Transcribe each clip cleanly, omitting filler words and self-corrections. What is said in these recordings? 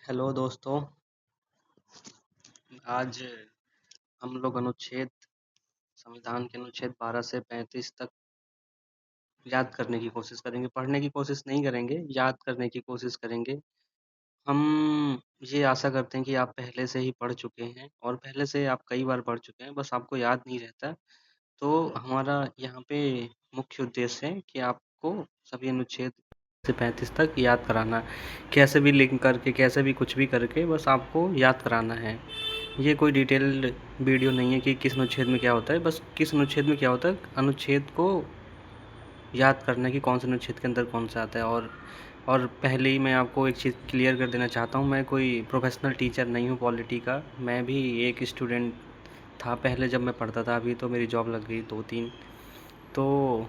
Hello दोस्तों। आज हम लोग संविधान के अनुच्छेद 12 से 35 तक याद करने की कोशिश करेंगे। पढ़ने की कोशिश नहीं करेंगे, याद करने की कोशिश करेंगे। हम ये आशा करते हैं कि आप पहले से ही पढ़ चुके हैं और पहले से आप कई बार पढ़ चुके हैं, बस आपको याद नहीं रहता। तो हमारा यहाँ पे मुख्य उद्देश्य है कि आपको सभी अनुच्छेद से 35 तक याद कराना है। कैसे भी लिंक करके, कैसे भी कुछ भी करके बस आपको याद कराना है। ये कोई डिटेल्ड वीडियो नहीं है कि किस अनुच्छेद में क्या होता है, बस किस अनुच्छेद में क्या होता है, अनुच्छेद को याद करना कि कौन से अनुच्छेद के अंदर कौन सा आता है। और पहले ही मैं आपको एक चीज़ क्लियर कर देना चाहता हूँ, मैं कोई प्रोफेशनल टीचर नहीं हूँ पॉलिटी का। मैं भी एक स्टूडेंट था पहले जब मैं पढ़ता था, अभी तो मेरी जॉब लग गई 2-3। तो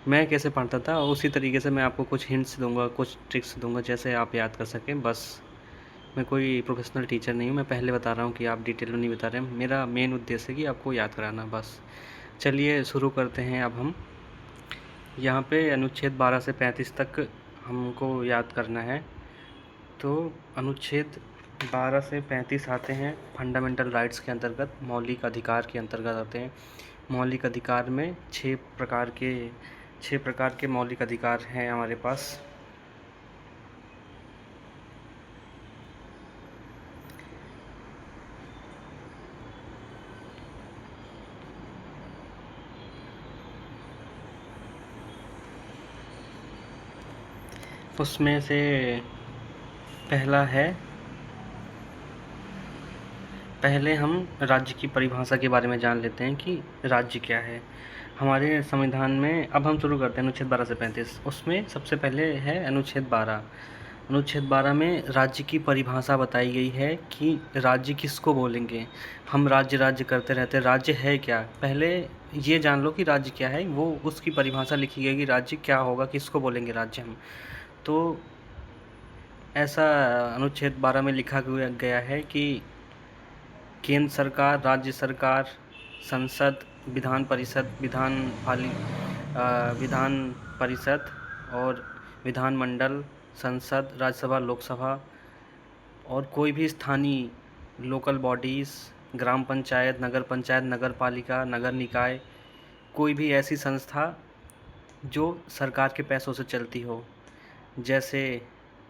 मैं कैसे पढ़ता था उसी तरीके से मैं आपको कुछ हिंट्स दूँगा, कुछ ट्रिक्स दूँगा जैसे आप याद कर सकें बस। मैं कोई प्रोफेशनल टीचर नहीं हूँ, मैं पहले बता रहा हूँ कि आप डिटेल में नहीं बता रहे हैं। मेरा मेन उद्देश्य है कि आपको याद कराना बस। चलिए शुरू करते हैं अब हम। यहाँ पे अनुच्छेद 12 से 35 तक हमको याद करना है। तो अनुच्छेद 12 से 35 आते हैं फंडामेंटल राइट्स के अंतर्गत, मौलिक अधिकार के अंतर्गत आते हैं। मौलिक अधिकार में 6 प्रकार के मौलिक अधिकार हैं हमारे पास। उसमें से पहले हम राज्य की परिभाषा के बारे में जान लेते हैं कि राज्य क्या है हमारे संविधान में। अब हम शुरू करते हैं अनुच्छेद 12 से 35। उसमें सबसे पहले है अनुच्छेद 12। अनुच्छेद 12 में राज्य की परिभाषा बताई गई है कि राज्य किसको बोलेंगे। हम राज्य राज्य करते रहते हैं, राज्य है क्या? पहले ये जान लो कि राज्य क्या है, वो उसकी परिभाषा लिखी गई कि राज्य क्या होगा, किसको बोलेंगे राज्य हम। तो ऐसा अनुच्छेद 12 में लिखा गया है कि केंद्र सरकार, राज्य सरकार, संसद, विधान परिषद और विधानमंडल, संसद, राज्यसभा, लोकसभा और कोई भी स्थानीय लोकल बॉडीज़, ग्राम पंचायत, नगर पालिका, नगर निकाय, कोई भी ऐसी संस्था जो सरकार के पैसों से चलती हो, जैसे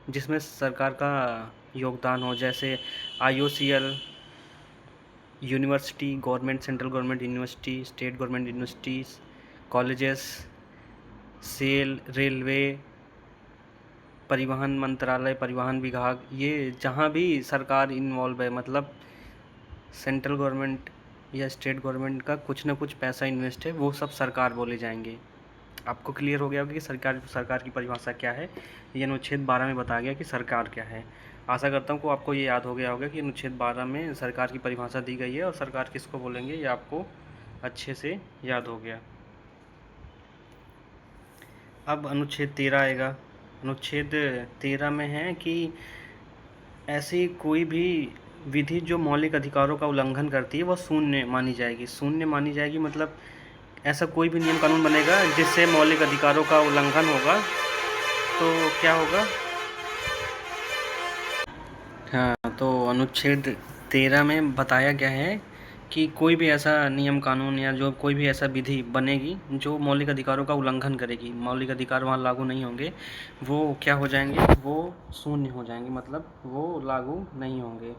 जिसमें सरकार का योगदान हो, जैसे IOCL, university, government, central government university, state government universities, colleges, SAIL, railway, परिवहन मंत्रालय, परिवहन विभाग, ये जहाँ भी सरकार इन्वॉल्व है, मतलब सेंट्रल गवर्नमेंट या स्टेट गवर्नमेंट का कुछ ना कुछ पैसा इन्वेस्ट है, वो सब सरकार बोले जाएंगे। आपको क्लियर हो गया होगा कि सरकार की परिभाषा क्या है। ये अनुच्छेद 12 में बताया गया कि सरकार क्या है। आशा करता हूँ कि आपको ये याद हो गया होगा कि अनुच्छेद 12 में सरकार की परिभाषा दी गई है और सरकार किसको बोलेंगे, ये आपको अच्छे से याद हो गया। अब अनुच्छेद 13 आएगा। अनुच्छेद 13 में है कि ऐसी कोई भी विधि जो मौलिक अधिकारों का उल्लंघन करती है वह शून्य मानी जाएगी। शून्य मानी जाएगी मतलब ऐसा कोई भी नियम कानून बनेगा जिससे मौलिक अधिकारों का उल्लंघन होगा तो क्या होगा। हाँ, तो अनुच्छेद 13 में बताया गया है कि कोई भी ऐसा नियम कानून या जो कोई भी ऐसा विधि बनेगी जो मौलिक अधिकारों का उल्लंघन करेगी, मौलिक अधिकार वहाँ लागू नहीं होंगे, वो क्या हो जाएंगे, वो शून्य हो जाएंगे, मतलब वो लागू नहीं होंगे।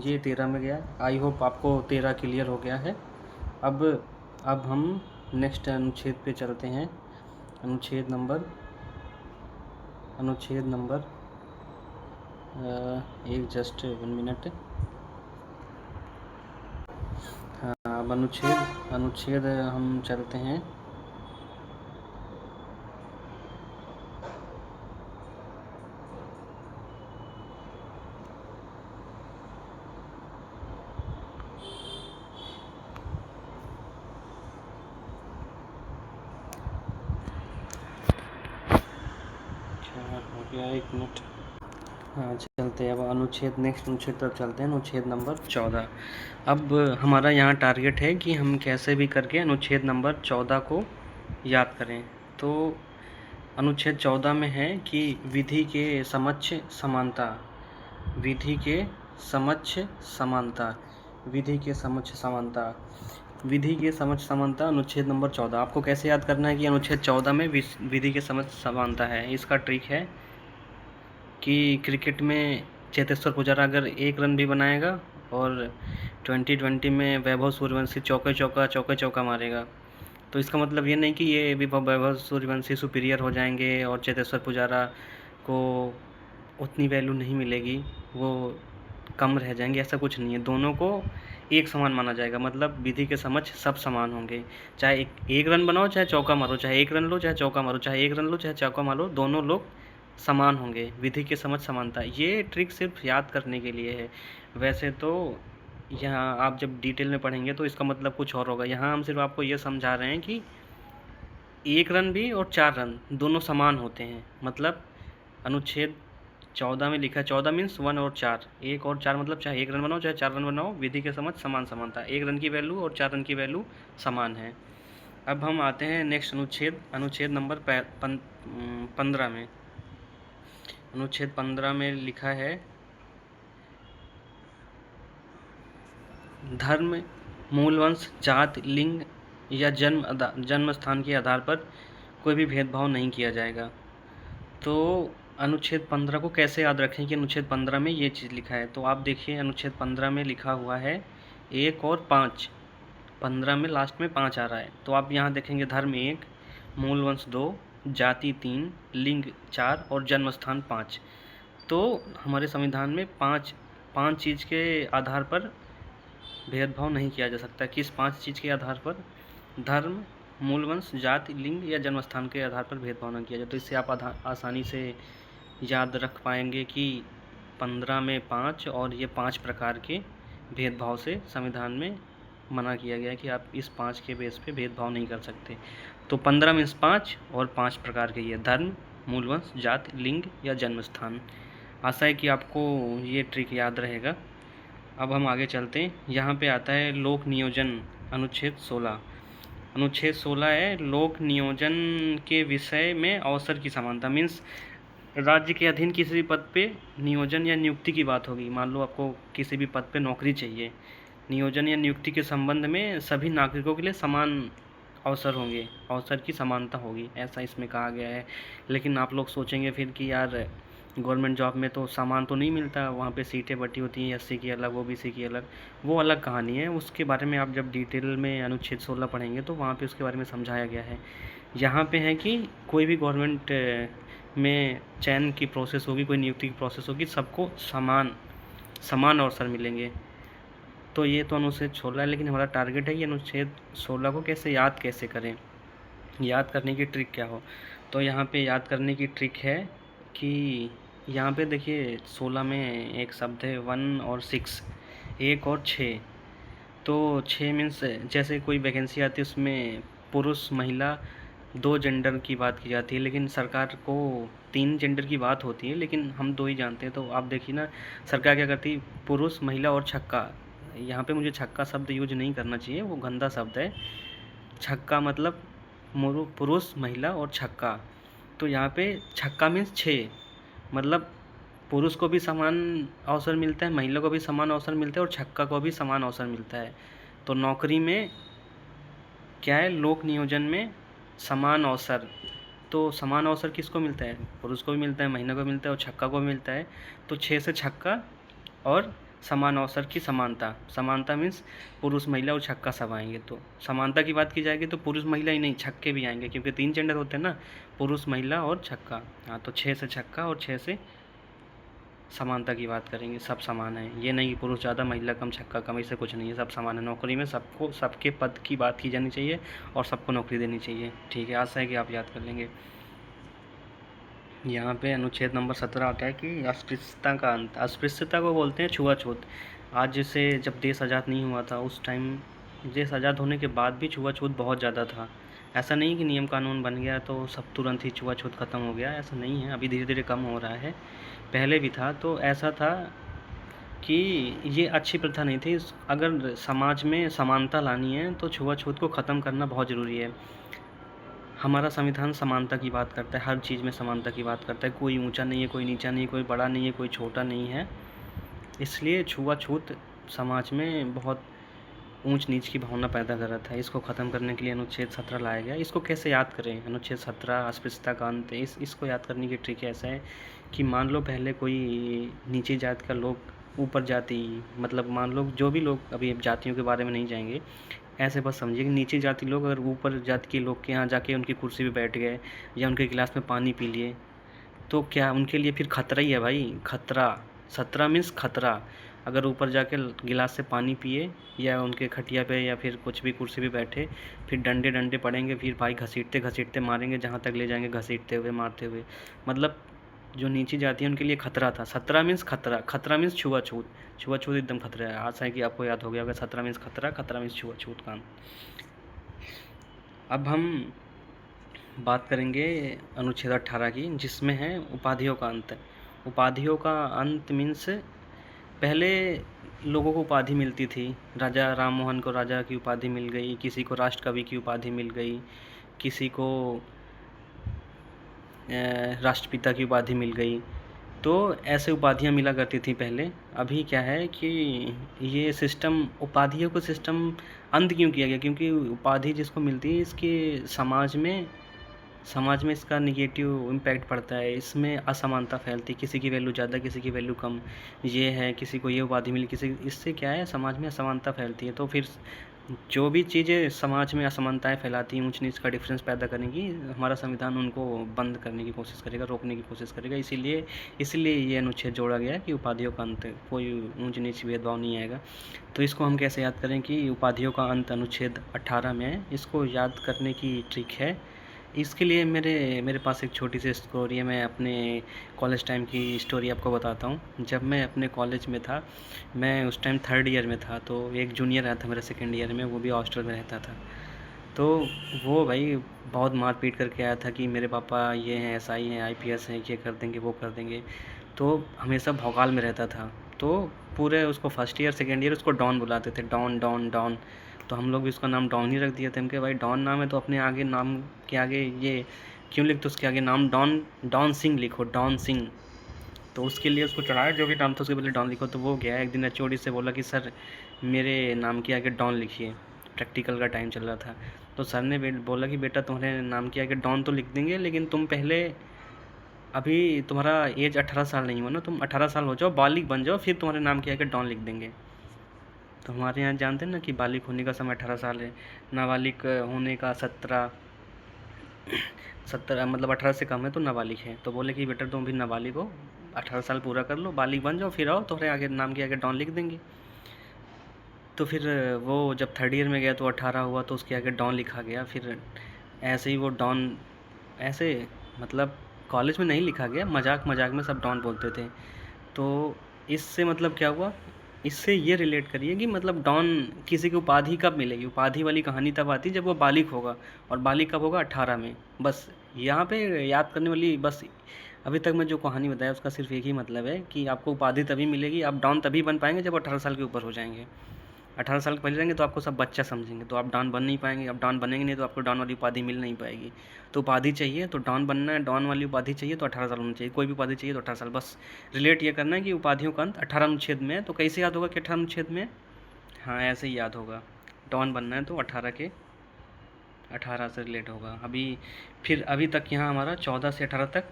ये 13 में गया। आई होप आपको 13 क्लियर हो गया है। अब हम नेक्स्ट अनुच्छेद पे चलते हैं। अनुच्छेद नंबर एक जस्ट 1 मिनट। हाँ, अब अनुच्छेद हम चलते हैं। क्या हो गया, 1 मिनट। हाँ, चलते हैं अब नेक्स्ट अनुच्छेद पर चलते हैं। अनुच्छेद नंबर 14। अब हमारा यहाँ टारगेट है कि हम कैसे भी करके अनुच्छेद नंबर 14 को याद करें। तो अनुच्छेद 14 में है कि विधि के समक्ष समानता, विधि के समक्ष समानता, विधि के समक्ष समानता, विधि के समक्ष समानता अनुच्छेद नंबर 14। आपको कैसे याद करना है कि अनुच्छेद 14 में विधि के समक्ष समानता है? इसका ट्रिक है कि क्रिकेट में चेतेश्वर पुजारा अगर 1 रन भी बनाएगा और 2020 में वैभव सूर्यवंशी चौका चौका मारेगा, तो इसका मतलब ये नहीं कि ये वैभव सूर्यवंशी सुपीरियर हो जाएंगे और चेतेश्वर पुजारा को उतनी वैल्यू नहीं मिलेगी, वो कम रह जाएंगे, ऐसा कुछ नहीं है। दोनों को एक समान माना जाएगा, मतलब विधि के समक्ष सब समान होंगे। चाहे एक रन बनाओ, चाहे चौका मारो, चाहे 1 रन लो, चाहे चौका मारो, चाहे 1 रन लो, चाहे चौका मारो, दोनों लोग समान होंगे। विधि के समक्ष समानता, ये ट्रिक सिर्फ याद करने के लिए है। वैसे तो यहाँ आप जब डिटेल में पढ़ेंगे तो इसका मतलब कुछ और होगा। यहाँ हम सिर्फ आपको ये समझा रहे हैं कि 1 रन भी और 4 रन दोनों समान होते हैं। मतलब अनुच्छेद 14 में लिखा है, 14 मीन्स 1 और 4, 1 और 4 मतलब चाहे 1 रन बनाओ चाहे 4 रन बनाओ, विधि के समक्ष समान समानता, 1 रन की वैल्यू और 4 रन की वैल्यू समान है। अब हम आते हैं नेक्स्ट अनुच्छेद, अनुच्छेद नंबर 15 में। अनुच्छेद 15 में लिखा है, धर्म, मूल वंश, जात, लिंग या जन्म स्थान के आधार पर कोई भी भेदभाव नहीं किया जाएगा। तो अनुच्छेद 15 को कैसे याद रखें कि अनुच्छेद 15 में ये चीज़ लिखा है? तो आप देखिए अनुच्छेद 15 में लिखा हुआ है 1 और 5, 15 में लास्ट में 5 आ रहा है। तो आप यहाँ देखेंगे धर्म 1, मूल वंश 2, जाति 3, लिंग 4 और जन्म स्थान 5। तो हमारे संविधान में पाँच चीज़ के आधार पर भेदभाव नहीं किया जा सकता। किस 5 चीज़ के आधार पर? धर्म, मूल वंश, जाति, लिंग या जन्म स्थान के आधार पर भेदभाव न किया जाए। तो इससे आप आसानी से याद रख पाएंगे कि 15 में 5 और ये 5 प्रकार के भेदभाव से संविधान में मना किया गया है कि आप इस 5 के बेस पे भेदभाव नहीं कर सकते। तो 15 मीन्स 5 और 5 प्रकार के ये धर्म, मूल वंश, जाति, लिंग या जन्म स्थान। आशा है कि आपको ये ट्रिक याद रहेगा। अब हम आगे चलते हैं। यहाँ पे आता है लोक नियोजन, अनुच्छेद 16। अनुच्छेद 16 है लोक नियोजन के विषय में अवसर की समानता। मीन्स राज्य के अधीन किसी भी पद पे नियोजन या नियुक्ति की बात होगी। मान लो आपको किसी भी पद पे नौकरी चाहिए, नियोजन या नियुक्ति के संबंध में सभी नागरिकों के लिए समान अवसर होंगे, अवसर की समानता होगी, ऐसा इसमें कहा गया है। लेकिन आप लोग सोचेंगे फिर कि यार गवर्नमेंट जॉब में तो सामान तो नहीं मिलता, वहाँ पे सीटें बटी होती हैं, एससी की अलग, ओबीसी की अलग, वो अलग कहानी है। उसके बारे में आप जब डिटेल में अनुच्छेद 16 पढ़ेंगे तो वहाँ पे उसके बारे में समझाया गया है। यहाँ पे है कि कोई भी गवर्नमेंट में चयन की प्रोसेस होगी, कोई नियुक्ति की प्रोसेस होगी, सबको समान अवसर मिलेंगे। तो ये तो अनुच्छेद 16 है, लेकिन हमारा टारगेट है कि अनुच्छेद 16 को कैसे करें, याद करने की ट्रिक क्या हो। तो यहाँ पे याद करने की ट्रिक है कि यहाँ पे देखिए 16 में एक शब्द है 1 और 6, 1 और 6। तो 6 मीन्स जैसे कोई वैकेंसी आती है उसमें पुरुष महिला 2 जेंडर की बात की जाती है, लेकिन सरकार को 3 जेंडर की बात होती है, लेकिन हम 2 ही जानते हैं। तो आप देखिए ना सरकार क्या करती है, पुरुष महिला और छक्का। यहाँ पे मुझे छक्का शब्द यूज नहीं करना चाहिए, वो गंदा शब्द है। छक्का मतलब पुरुष महिला और छक्का। तो यहाँ पे छक्का मीन्स 6, मतलब पुरुष को भी समान अवसर मिलता है, महिला को भी समान अवसर मिलता है और छक्का को भी समान अवसर मिलता है। तो नौकरी में क्या है, लोक नियोजन में समान अवसर। तो समान अवसर किसको मिलता है? पुरुष को भी मिलता है, महिला को मिलता है और छक्का को भी मिलता है। तो 6 से छक्का और समान अवसर की समानता। समानता मीन्स पुरुष महिला और छक्का सब आएंगे। तो समानता की बात की जाएगी तो पुरुष महिला ही नहीं, छक्के भी आएंगे, क्योंकि 3 जेंडर होते हैं ना, पुरुष महिला और छक्का। हाँ, तो 6 से छक्का और 6 से समानता की बात करेंगे, सब समान है। ये नहीं कि पुरुष ज़्यादा महिला कम छक्का कम, इससे कुछ नहीं है, सब समान है। नौकरी में सबको सबके पद की बात की जानी चाहिए और सबको नौकरी देनी चाहिए। ठीक है, आशा है कि आप याद कर लेंगे। यहाँ पे अनुच्छेद नंबर 17 आता है कि अस्पृश्यता का अंत। अस्पृश्यता को बोलते हैं छुआछूत। आज जैसे जब देश आज़ाद नहीं हुआ था उस टाइम, देश आज़ाद होने के बाद भी छुआछूत बहुत ज़्यादा था। ऐसा नहीं कि नियम कानून बन गया तो सब तुरंत ही छुआछूत ख़त्म हो गया, ऐसा नहीं है, अभी धीरे धीरे कम हो रहा है। पहले भी था। तो ऐसा था कि ये अच्छी प्रथा नहीं थी। अगर समाज में समानता लानी है तो छुआछूत को ख़त्म करना बहुत ज़रूरी है। हमारा संविधान समानता की बात करता है, हर चीज़ में समानता की बात करता है। कोई ऊंचा नहीं है, कोई नीचा नहीं है, कोई बड़ा नहीं है, कोई छोटा नहीं है। इसलिए छुआछूत समाज में बहुत ऊंच नीच की भावना पैदा कर रहा था। इसको ख़त्म करने के लिए अनुच्छेद 17 लाया गया। इसको कैसे याद करें? अनुच्छेद 17 अस्पृश्यता का अंत। इसको याद करने की ट्रिक ऐसा है कि मान लो पहले कोई नीची जात का लोग ऊपर जाति, मतलब मान लो जो भी लोग, अभी जातियों के बारे में नहीं जाएंगे, ऐसे बस समझिए कि नीची जाति लोग अगर ऊपर जाति के लोग के यहाँ जाके उनकी कुर्सी पे बैठ गए या उनके गिलास में पानी पी लिए, तो क्या उनके लिए फिर खतरा ही है भाई, खतरा। 17 मीन्स खतरा। अगर ऊपर जाके गिलास से पानी पिए या उनके खटिया पे या फिर कुछ भी कुर्सी पे बैठे, फिर डंडे डंडे पड़ेंगे, फिर भाई घसीटते घसीटते मारेंगे, जहाँ तक ले जाएंगे घसीटते हुए मारते हुए। मतलब जो नीची जाति है उनके लिए खतरा था। 17 मीन्स खतरा, खतरा मीन्स छुआछूत, छुआछूत एकदम खतरा है। आशा है कि आपको याद हो गया होगा 17 मीन्स खतरा, खतरा मीन्स छुआछूत का। अब हम बात करेंगे अनुच्छेद 18 की, जिसमें है उपाधियों का अंत। उपाधियों का अंत मीन्स पहले लोगों को उपाधि मिलती थी। राजा राम मोहन को राजा की उपाधि मिल गई, किसी को राष्ट्र कवि की उपाधि मिल गई, किसी को राष्ट्रपिता की उपाधि मिल गई। तो ऐसे उपाधियाँ मिला करती थी पहले। अभी क्या है कि ये सिस्टम, उपाधियों को सिस्टम अंत क्यों किया गया? क्योंकि उपाधि जिसको मिलती है इसके समाज में इसका निगेटिव इम्पैक्ट पड़ता है, इसमें असमानता फैलती, किसी की वैल्यू ज़्यादा, किसी की वैल्यू कम। ये है, किसी को ये उपाधि मिली, किसी, इससे क्या है समाज में असमानता फैलती है। तो फिर जो भी चीज़ें समाज में असमानताएं फैलाती हैं, ऊंच नीच का डिफरेंस पैदा करेंगी, हमारा संविधान उनको बंद करने की कोशिश करेगा, रोकने की कोशिश करेगा। इसीलिए ये अनुच्छेद जोड़ा गया है कि उपाधियों का अंत, कोई ऊंच नीच भेदभाव नहीं आएगा। तो इसको हम कैसे याद करें कि उपाधियों का अंत अनुच्छेद 18 में है। इसको याद करने की ट्रिक है, इसके लिए मेरे पास एक छोटी सी स्टोरी है। मैं अपने कॉलेज टाइम की स्टोरी आपको बताता हूँ। जब मैं अपने कॉलेज में था, मैं उस टाइम 3rd ईयर में था, तो एक जूनियर आया था मेरा 2nd ईयर में, वो भी हॉस्टल में रहता था। तो वो भाई बहुत मार पीट करके आया था कि मेरे पापा ये हैं, एसआई हैं, आईपीएस हैं, ये कर देंगे, वो कर देंगे। तो हमेशा भौकाल में रहता था। तो पूरे उसको फर्स्ट ईयर 2nd ईयर उसको डॉन बुलाते थे, डॉन डॉन डॉन। तो हम लोग भी उसका नाम डॉन ही रख दिए थे। हम कहे भाई डॉन नाम है तो अपने आगे नाम के आगे ये क्यों लिखते, उसके आगे नाम डॉन, डॉन सिंह लिखो, डॉन सिंह। तो उसके लिए उसको चढ़ाया, जो भी नाम था उसके पहले डॉन लिखो। तो वो गया एक दिन एचओडी से बोला कि सर मेरे नाम के आगे डॉन लिखिए। प्रैक्टिकल का टाइम चल रहा था। तो सर ने बोला कि बेटा तुम्हारे नाम के आगे डॉन तो लिख देंगे, लेकिन तुम पहले, अभी तुम्हारा एज 18 साल नहीं हुआ ना, तुम 18 साल हो जाओ, बालिग बन जाओ, फिर तुम्हारे नाम के आगे डॉन लिख देंगे। तो हमारे यहाँ जानते हैं ना कि बालिग होने का समय 18 साल है, नाबालिग होने का 17 मतलब 18 से कम है तो नाबालिग है। तो बोले कि बेटा तुम भी नाबालिग हो, 18 साल पूरा कर लो, बालिग बन जाओ, फिर आओ तुम्हारे आगे नाम के आगे डॉन लिख देंगे। तो फिर वो जब 3rd ईयर में गया तो 18 हुआ तो उसके आगे डॉन लिखा गया। फिर ऐसे ही वो डॉन, ऐसे मतलब कॉलेज में नहीं लिखा गया, मजाक मजाक में सब डॉन बोलते थे। तो इससे मतलब क्या हुआ, इससे ये रिलेट करिए कि मतलब डॉन किसी की उपाधि कब मिलेगी? उपाधि वाली कहानी तब आती जब वो बालिग होगा, और बालिग कब होगा? 18 में। बस यहाँ पे याद करने वाली, बस अभी तक मैं जो कहानी बताया उसका सिर्फ एक ही मतलब है कि आपको उपाधि तभी मिलेगी, आप डॉन तभी बन पाएंगे जब 18 साल के ऊपर हो जाएंगे। 18 साल के पहले रहेंगे तो आपको सब बच्चा समझेंगे, तो आप डॉन बन नहीं पाएंगे। अब डॉन बनेंगे नहीं तो आपको डॉन वाली उपाधि मिल नहीं पाएगी। तो उपाधि चाहिए तो डॉन बनना है, डॉन वाली उपाधि चाहिए तो 18 साल होना चाहिए, कोई भी उपाधि चाहिए तो 18 साल। बस रिलेट ये करना है कि उपाधियों का अंत 18 अनुच्छेद में है। तो कैसे याद होगा कि 18 अनुच्छेद में? हाँ, ऐसे ही याद होगा। डॉन बनना है तो 18 से रिलेट होगा। फिर अभी तक यहाँ हमारा 14 से 18 तक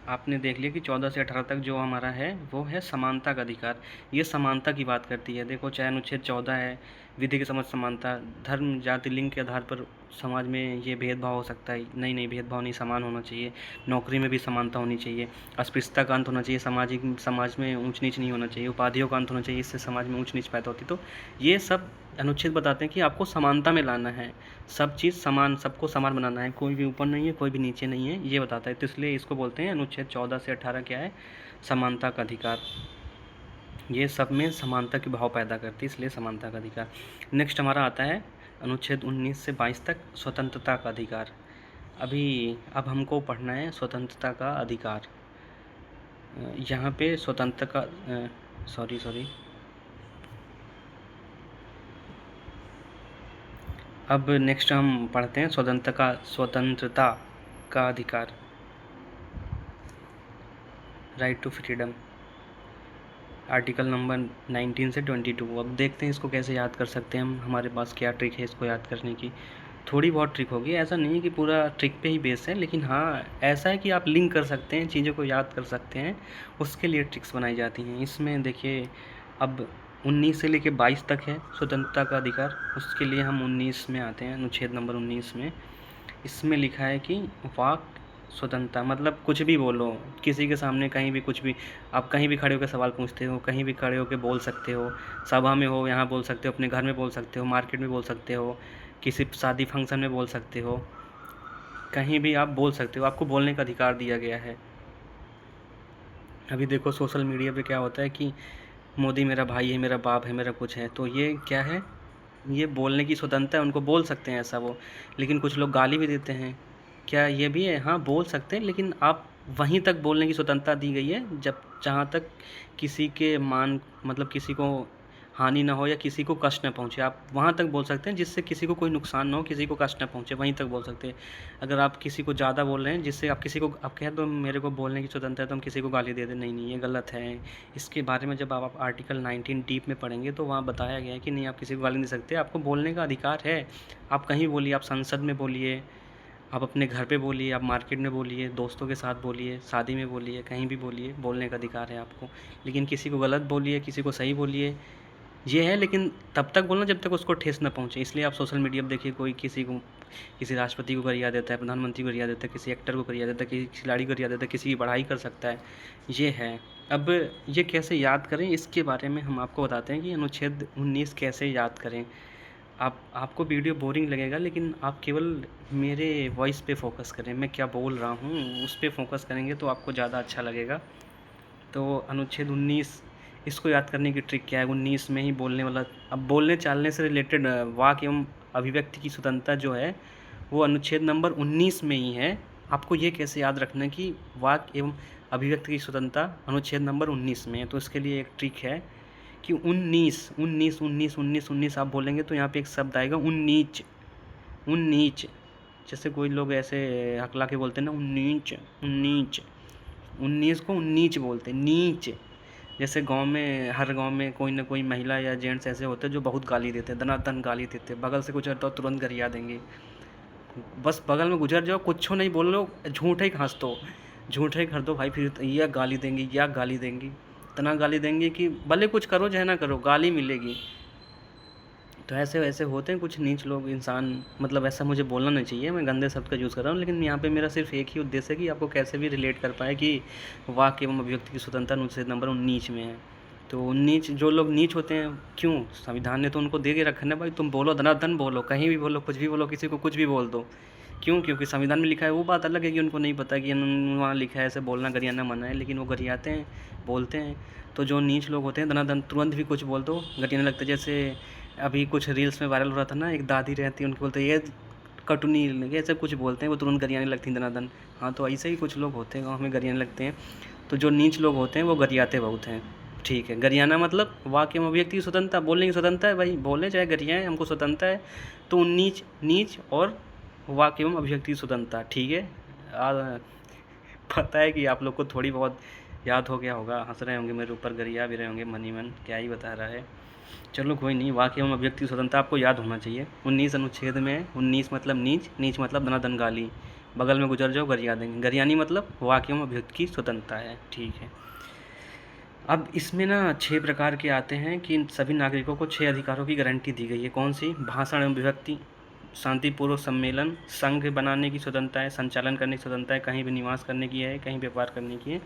आपने देख लिया कि 14 से 18 तक जो हमारा है वो है समानता का अधिकार। ये समानता की बात करती है। देखो, चाहे अनुच्छेद 14 है, विधि की समझ समानता, धर्म जाति लिंग के आधार पर समाज में ये भेदभाव हो सकता है, नहीं भेदभाव नहीं, समान होना चाहिए। नौकरी में भी समानता होनी चाहिए, अस्पृश्यता का अंत होना चाहिए, समाज में ऊंच नीच नहीं होना चाहिए, उपाधियों का अंत होना चाहिए, इससे समाज में ऊंच नीच पैदा होती। तो ये सब अनुच्छेद बताते हैं कि आपको समानता में लाना है, सब चीज़ समान, सबको समान बनाना है, कोई भी ऊपर नहीं है, कोई भी नीचे नहीं है, ये बताता है। तो इसलिए इसको बोलते हैं अनुच्छेद 14 से 18 क्या है? समानता का अधिकार। ये सब में समानता के भाव पैदा करती है, इसलिए समानता का अधिकार। नेक्स्ट हमारा आता है अनुच्छेद 19 से 22 तक, स्वतंत्रता का अधिकार। अब हमको पढ़ना है स्वतंत्रता का अधिकार। यहाँ पे स्वतंत्रता का सॉरी अब नेक्स्ट हम पढ़ते हैं स्वतंत्रता का अधिकार, right to freedom, article number 19 से 22। अब देखते हैं इसको कैसे याद कर सकते हैं हम, हमारे पास क्या ट्रिक है इसको याद करने की। थोड़ी बहुत ट्रिक होगी, ऐसा नहीं है कि पूरा ट्रिक पे ही बेस है, लेकिन हाँ ऐसा है कि आप लिंक कर सकते हैं, चीज़ों को याद कर सकते हैं, उसके लिए ट्रिक्स बनाई जाती हैं। इसमें देखिए अब 19 से लेके 22 तक है स्वतंत्रता का अधिकार, उसके लिए हम 19 में आते हैं, अनुच्छेद नंबर 19 में। इसमें लिखा है कि वाक स्वतंत्रता मतलब कुछ भी बोलो, किसी के सामने कहीं भी कुछ भी, आप कहीं भी खड़े होकर सवाल पूछते हो, कहीं भी खड़े होकर बोल सकते हो, सभा में हो यहाँ बोल सकते हो, अपने घर में बोल सकते हो, मार्केट में बोल सकते हो, किसी शादी फंक्शन में बोल सकते हो, कहीं भी आप बोल सकते हो, आपको बोलने का अधिकार दिया गया है। अभी देखो सोशल मीडिया पे क्या होता है कि मोदी मेरा भाई है, मेरा बाप है, मेरा कुछ है, तो ये क्या है, ये बोलने की स्वतंत्रता है, उनको बोल सकते हैं ऐसा वो, लेकिन कुछ लोग गाली भी देते हैं, क्या ये भी है? हाँ बोल सकते हैं, लेकिन आप वहीं तक बोलने की स्वतंत्रता दी गई है जब जहाँ तक किसी के मान मतलब किसी को हानि ना हो या किसी को कष्ट ना पहुँचे, आप वहाँ तक बोल सकते हैं जिससे किसी को कोई नुकसान ना हो, किसी को कष्ट ना पहुँचे, वहीं तक बोल सकते हैं। अगर आप किसी को ज़्यादा बोल रहे हैं जिससे आप किसी को आप कहें तो मेरे को बोलने की स्वतंत्रता है तो हम किसी को गाली दे दें, नहीं नहीं ये गलत है। इसके बारे में जब आप आर्टिकल 19 डीप में पढ़ेंगे तो वहाँ बताया गया है कि नहीं आप किसी को गाली नहीं दे सकते, आपको बोलने का अधिकार है, आप कहीं बोलिए, आप संसद में बोलिए, आप अपने घर पे बोलिए, आप मार्केट में बोलिए, दोस्तों के साथ बोलिए, शादी में बोलिए, कहीं भी बोलिए, बोलने का अधिकार है आपको। लेकिन किसी को गलत बोलिए, किसी को सही बोलिए, ये है, लेकिन तब तक बोलना जब तक उसको ठेस ना पहुँचे। इसलिए आप सोशल मीडिया पर देखिए कोई किसी को, किसी राष्ट्रपति को गरिया देता है, प्रधानमंत्री को गरिया देता है, किसी एक्टर को गरिया देता है, किसी खिलाड़ी को गरिया देता है, किसी की बढ़ाई कर सकता है, ये है। अब ये कैसे याद करें इसके बारे में हम आपको बताते हैं कि अनुच्छेद 19 कैसे याद करें। आपको वीडियो बोरिंग लगेगा, लेकिन आप केवल मेरे वॉइस पे फोकस करें, मैं क्या बोल रहा हूँ उस पे फोकस करेंगे तो आपको ज़्यादा अच्छा लगेगा। तो अनुच्छेद 19 इसको याद करने की ट्रिक क्या है, 19 में ही बोलने वाला, अब बोलने चालने से रिलेटेड वाक एवं अभिव्यक्ति की स्वतंत्रता जो है वो अनुच्छेद नंबर 19 में ही है। आपको ये कैसे याद रखना कि वाक एवं अभिव्यक्ति की स्वतंत्रता अनुच्छेद नंबर 19 में है, तो इसके लिए एक ट्रिक है कि 19 19 19 19 19 आप बोलेंगे तो यहाँ पे एक शब्द आएगा उन्नीच, उन्नीच, जैसे कोई लोग ऐसे हकला के बोलते हैं ना, उन्नीच उन्नीच, 19 को उन्नीच बोलते हैं, नीच। जैसे गांव में, हर गांव में कोई ना कोई महिला या जेंट्स ऐसे होते हैं जो बहुत गाली देते हैं, दनादन गाली देते हैं, बगल से गुजरता हो तुरंत गरिया देंगे, बस बगल में गुजर जाओ कुछ नहीं बोल लो, झूठे ही हंस दो, झूठे ही कर दो भाई, फिर यह गाली देंगी या गाली देंगी, इतना गाली देंगे कि भले कुछ करो चाहे ना करो गाली मिलेगी। तो ऐसे वैसे होते हैं कुछ नीच लोग इंसान, मतलब ऐसा मुझे बोलना नहीं चाहिए, मैं गंदे शब्द का यूज़ कर रहा हूँ, लेकिन यहाँ पे मेरा सिर्फ एक ही उद्देश्य है कि आपको कैसे भी रिलेट कर पाए कि वाक एवं अभिव्यक्ति की स्वतंत्रता अनुच्छेद नंबर 19 में है। तो नीच, जो लोग नीच होते हैं, क्यों, संविधान ने तो उनको दे के रखा है भाई, तुम बोलो धनाधन बोलो, कहीं भी बोलो, कुछ भी बोलो, किसी को कुछ भी बोल दो, क्यों, क्योंकि संविधान में लिखा है। वो बात अलग है कि उनको नहीं पता कि वहाँ लिखा है ऐसे बोलना गरियाना मना है, लेकिन वो गरियाते हैं, बोलते हैं। तो जो नीच लोग होते हैं धनाधन तुरंत भी कुछ बोल दो गरियाने लगता है। जैसे अभी कुछ रील्स में वायरल हो रहा था ना, एक दादी रहती है, उनको बोलते ये कटुनी, ऐसे कुछ बोलते हैं, वो तुरंत गरियाने लगती हैं धनाधन। हाँ तो ऐसे ही कुछ लोग होते हैं गाँव में गरियाने लगते हैं। तो जो नीच लोग होते हैं वो गरियाते बहुत हैं, ठीक है। गरियाना मतलब वाक्य में अभिव्यक्ति की स्वतंत्रता, बोलने की स्वतंत्रता है भाई, बोले चाहे गरियाएं, हमको स्वतंत्रता है। तो नीच, नीच और वाक्य एवं अभिव्यक्ति की स्वतंत्रता, ठीक है। पता है कि आप लोग को थोड़ी बहुत याद हो गया होगा, हंस रहे होंगे मेरे ऊपर, गरिया भी रहे होंगे मनी मन, क्या ही बता रहा है। चलो कोई नहीं, वाक्य एवं अभिव्यक्ति की स्वतंत्रता आपको याद होना चाहिए। 19 अनुच्छेद में 19 मतलब नीच, नीच मतलब धनाधन गाली, बगल में गुजर जाओ गरिया देंगे, गरियानी मतलब वाक्य एवं अभिव्यक्ति की स्वतंत्रता है, ठीक है। अब इसमें ना 6 प्रकार के आते हैं कि इन सभी नागरिकों को 6 अधिकारों की गारंटी दी गई है। कौन सी? भाषण एवं अभिव्यक्ति, शांतिपूर्वक सम्मेलन, संघ बनाने की स्वतंत्रता है, संचालन करने की स्वतंत्रता है, कहीं भी निवास करने की है, कहीं व्यापार करने की है।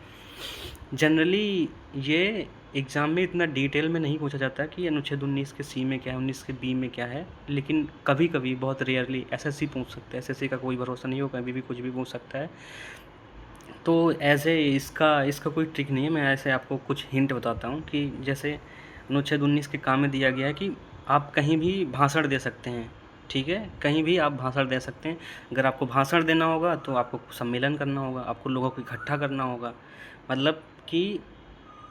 जनरली ये एग्ज़ाम में इतना डिटेल में नहीं पूछा जाता कि अनुच्छेद 19 के सी में क्या है, 19 के बी में क्या है, लेकिन कभी कभी बहुत रेयरली एसएससी पूछ सकता है। एसएससी का कोई भरोसा नहीं हो, कभी भी कुछ भी पूछ सकता है। तो ऐसे इसका कोई ट्रिक नहीं है, मैं ऐसे आपको कुछ हिंट बताता हूँ कि जैसे अनुच्छेद 19 के काम में दिया गया है कि आप कहीं भी भाषण दे सकते हैं, ठीक है, कहीं भी आप भाषण दे सकते हैं। अगर आपको भाषण देना होगा तो आपको सम्मेलन करना होगा, आपको लोगों को इकट्ठा करना होगा, मतलब कि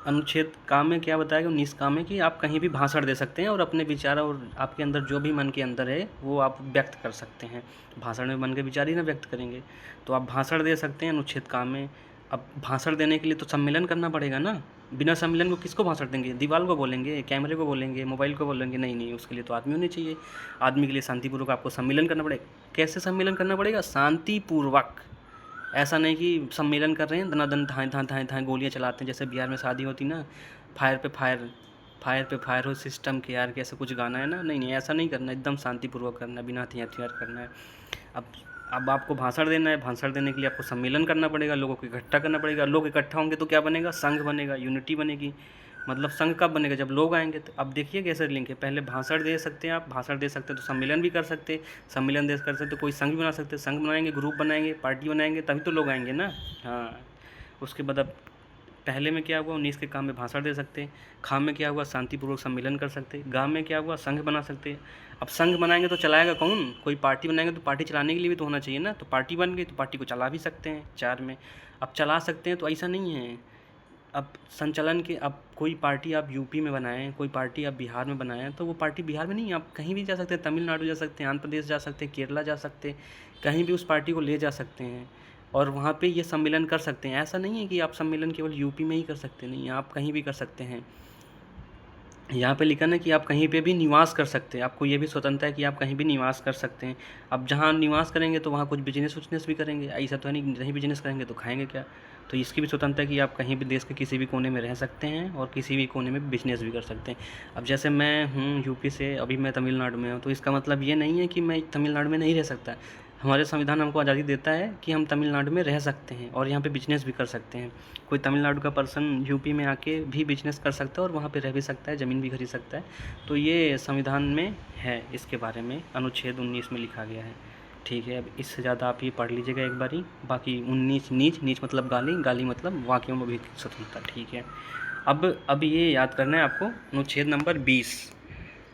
अनुच्छेद का में क्या बताया गया 19 का में कि आप कहीं भी भाषण दे सकते हैं और अपने विचार और आपके अंदर जो भी मन के अंदर है वो आप व्यक्त कर सकते हैं। भाषण में मन के विचार ही ना व्यक्त करेंगे, तो आप भाषण दे सकते हैं अनुच्छेद का में। अब भाषण देने के लिए तो सम्मेलन करना पड़ेगा ना, बिना सम्मेलन को किसको भाषण देंगे? दीवार को बोलेंगे, कैमरे को बोलेंगे, मोबाइल को बोलेंगे? नहीं नहीं, उसके लिए तो आदमी होने चाहिए। आदमी के लिए शांतिपूर्वक आपको सम्मेलन करना पड़ेगा। कैसे सम्मेलन करना पड़ेगा? शांतिपूर्वक। ऐसा नहीं कि सम्मेलन कर रहे हैं दनादन धाएँ धाएँ धाएँ धाएँ गोलियाँ चलाते हैं, जैसे बिहार में शादी होती ना, फायर पे फायर, फायर पे फायर हो सिस्टम के यार, कैसे कुछ गाना है ना, नहीं नहीं ऐसा नहीं करना, एकदम शांतिपूर्वक करना, बिना हथियार करना है। अब अब आपको भाषण देना है, भाषण देने के लिए आपको सम्मेलन करना पड़ेगा, लोगों को इकट्ठा करना पड़ेगा। लोग इकट्ठा होंगे तो क्या बनेगा? संघ बनेगा, यूनिटी बनेगी। मतलब संघ कब बनेगा? जब लोग आएंगे। तो अब देखिए कैसे लिंक है, पहले भाषण दे सकते हैं आप, भाषण दे सकते हैं तो सम्मेलन भी कर सकते, सम्मेलन दे कर सकते तो कोई संघ भी बना सकते, संघ बनाएंगे, ग्रुप बनाएंगे, पार्टी बनाएंगे, तभी तो लोग आएंगे ना। हाँ, उसके बाद अब पहले में क्या हुआ 19 के काम में भाषण दे सकते, खा में क्या हुआ शांतिपूर्वक सम्मेलन कर सकते, गा में क्या हुआ संघ बना सकते। अब संघ बनाएंगे तो चलाएगा कौन? कोई पार्टी बनाएंगे तो पार्टी चलाने के लिए भी तो होना चाहिए ना, तो पार्टी बन गई तो पार्टी को चला भी सकते हैं 4 में। अब चला सकते हैं तो ऐसा नहीं है, अब संचालन के, अब कोई पार्टी आप यूपी में बनाएं, कोई पार्टी आप बिहार में बनाएं, तो वो पार्टी बिहार में नहीं, आप कहीं भी जा सकते हैं, तमिलनाडु जा सकते हैं, आंध्र प्रदेश जा सकते हैं, केरला जा सकते हैं, कहीं भी उस पार्टी को ले जा सकते हैं और वहाँ पे ये सम्मेलन कर सकते हैं। ऐसा नहीं है कि आप सम्मेलन केवल यूपी में ही कर सकते, नहीं, आप कहीं भी कर सकते हैं। यहाँ पे लिखा ना कि आप कहीं पे भी निवास कर सकते हैं, आपको ये भी स्वतंत्रता है कि आप कहीं भी निवास कर सकते हैं। अब जहाँ निवास करेंगे तो वहाँ कुछ बिजनेस भी करेंगे, ऐसा तो है नहीं नहीं बिजनेस करेंगे तो खाएंगे क्या? तो इसकी भी स्वतंत्रता है कि आप कहीं भी देश के किसी भी कोने में रह सकते हैं और किसी भी कोने में बिजनेस भी कर सकते हैं। अब जैसे मैं हूँ यूपी से, अभी मैं तमिलनाडु में हूँ, तो इसका मतलब ये नहीं है कि मैं तमिलनाडु में नहीं रह सकता। हमारे संविधान हमको आज़ादी देता है कि हम तमिलनाडु में रह सकते हैं और यहाँ पे बिजनेस भी कर सकते हैं। कोई तमिलनाडु का पर्सन यूपी में आके भी बिजनेस कर सकता है और वहाँ पे रह भी सकता है, ज़मीन भी खरीद सकता है। तो ये संविधान में है, इसके बारे में अनुच्छेद 19 में लिखा गया है। ठीक है, अब इससे ज़्यादा आप ये पढ़ लीजिएगा एक बारी। बाकी 19 नीच, नीच मतलब गाली, गाली मतलब वाक्यों में भी स्वतंत्रता। ठीक है, अब ये याद करना है आपको अनुच्छेद नंबर 20।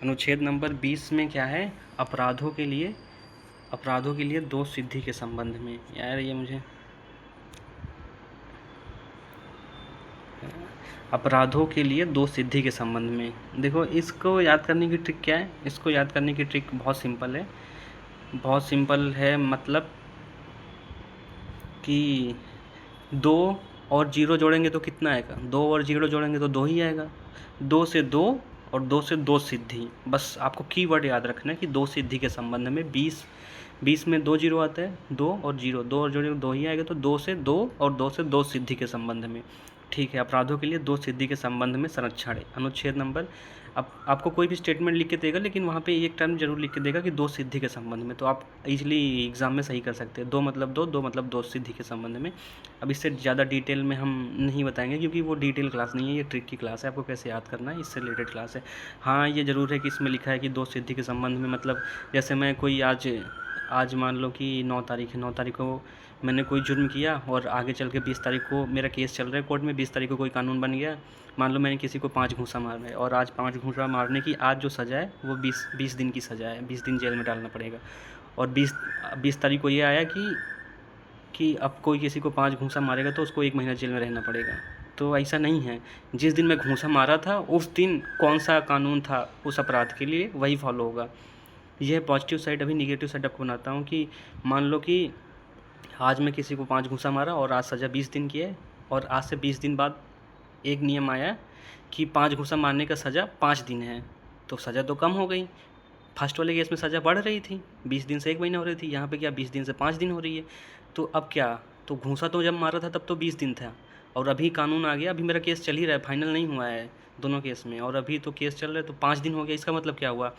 अनुच्छेद नंबर 20 में क्या है? अपराधों के लिए दोष सिद्धि के संबंध में। यार ये मुझे अपराधों के लिए दोष सिद्धि के संबंध में, देखो इसको याद करने की ट्रिक क्या है? इसको याद करने की ट्रिक बहुत सिंपल है, बहुत सिंपल है। मतलब कि 2 और 0 जोड़ेंगे तो कितना आएगा? 2 और 0 जोड़ेंगे तो 2 ही आएगा। 2 से 2 और 2 से 2 सिद्धि, बस आपको कीवर्ड याद रखना है कि 2 सिद्धि के संबंध में। 20 में 2 जीरो आता है, 2 और 0, 2 और जोड़ेंगे 2 ही आएगा, तो 2 से 2 और 2 से 2 सिद्धि के संबंध में। ठीक है, अपराधों के लिए 2 सिद्धि के संबंध में संरक्षण है। अनुच्छेद नंबर, अब आपको कोई भी स्टेटमेंट लिख के देगा, लेकिन वहाँ पे एक टर्म जरूर लिख के देगा कि 2 सिद्धि के संबंध में, तो आप इजीली एग्जाम में सही कर सकते हैं। 2 मतलब 2, 2 मतलब 2 सिद्धि के संबंध में। अब इससे ज़्यादा डिटेल में हम नहीं बताएंगे क्योंकि वो डिटेल क्लास नहीं है, ये ट्रिक की क्लास है, आपको कैसे याद करना है इससे रिलेटेड क्लास है। हाँ, ये ज़रूर है कि इसमें लिखा है कि 2 सिद्धि के संबंध में, मतलब जैसे मैं कोई आज मान लो कि 9 तारीख है, 9 तारीख को मैंने कोई जुर्म किया और आगे चल के 20 तारीख को मेरा केस चल रहा है कोर्ट में, 20 तारीख को कोई कानून बन गया, मान लो मैंने किसी को 5 घूंसा मारा है और आज 5 घूंसा मारने की आज जो सज़ा है वो 20 दिन की सज़ा है, 20 दिन जेल में डालना पड़ेगा। और 20 तारीख को ये आया कि अब कोई किसी को 5 घूंसा मारेगा तो उसको 1 महीना जेल में रहना पड़ेगा। तो ऐसा नहीं है, जिस दिन मैं घूंसा मारा था उस दिन कौन सा कानून था उस अपराध के लिए, वही फॉलो होगा। यह पॉजिटिव साइड। अभी निगेटिव साइड आपको बनाता हूँ कि मान लो कि आज मैं किसी को 5 घूंसा मारा और आज सज़ा 20 दिन की है, और आज से 20 दिन बाद एक नियम आया कि 5 घूंसा मारने का सज़ा 5 दिन है, तो सज़ा तो कम हो गई। फर्स्ट वाले केस में सज़ा बढ़ रही थी, 20 दिन से 1 महीना हो रही थी, यहाँ पे क्या 20 दिन से 5 दिन हो रही है। तो अब क्या, तो घूंसा तो जब मारा था तब तो 20 दिन था, और अभी कानून आ गया, अभी मेरा केस चल ही रहा है, फाइनल नहीं हुआ है दोनों केस में, और अभी तो केस चल रहा है, तो 5 दिन हो गया। इसका मतलब क्या हुआ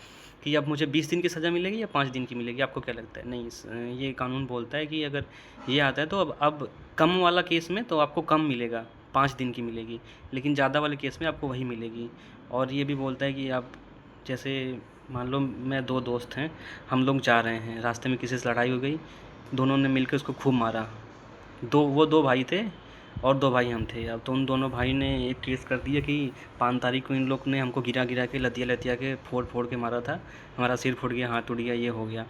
कि अब मुझे 20 दिन की सज़ा मिलेगी या 5 दिन की मिलेगी? आपको क्या लगता है? नहीं, ये कानून बोलता है कि अगर ये आता है तो अब कम वाला केस में तो आपको कम मिलेगा, 5 दिन की मिलेगी, लेकिन ज़्यादा वाले केस में आपको वही मिलेगी। और ये भी बोलता है कि आप जैसे मान लो मैं 2 दोस्त हैं, हम लोग जा रहे हैं, रास्ते में किसी से लड़ाई हो गई, दोनों ने मिलकर उसको खूब मारा। वो 2 भाई थे और 2 भाई हम थे। अब तो उन दोनों भाई ने एक केस कर दिया कि 5 तारीख को इन लोग ने हमको गिरा के लतिया के फोड़ के मारा था, हमारा सिर फूट गया, हाथ टूट गया, ये हो गया।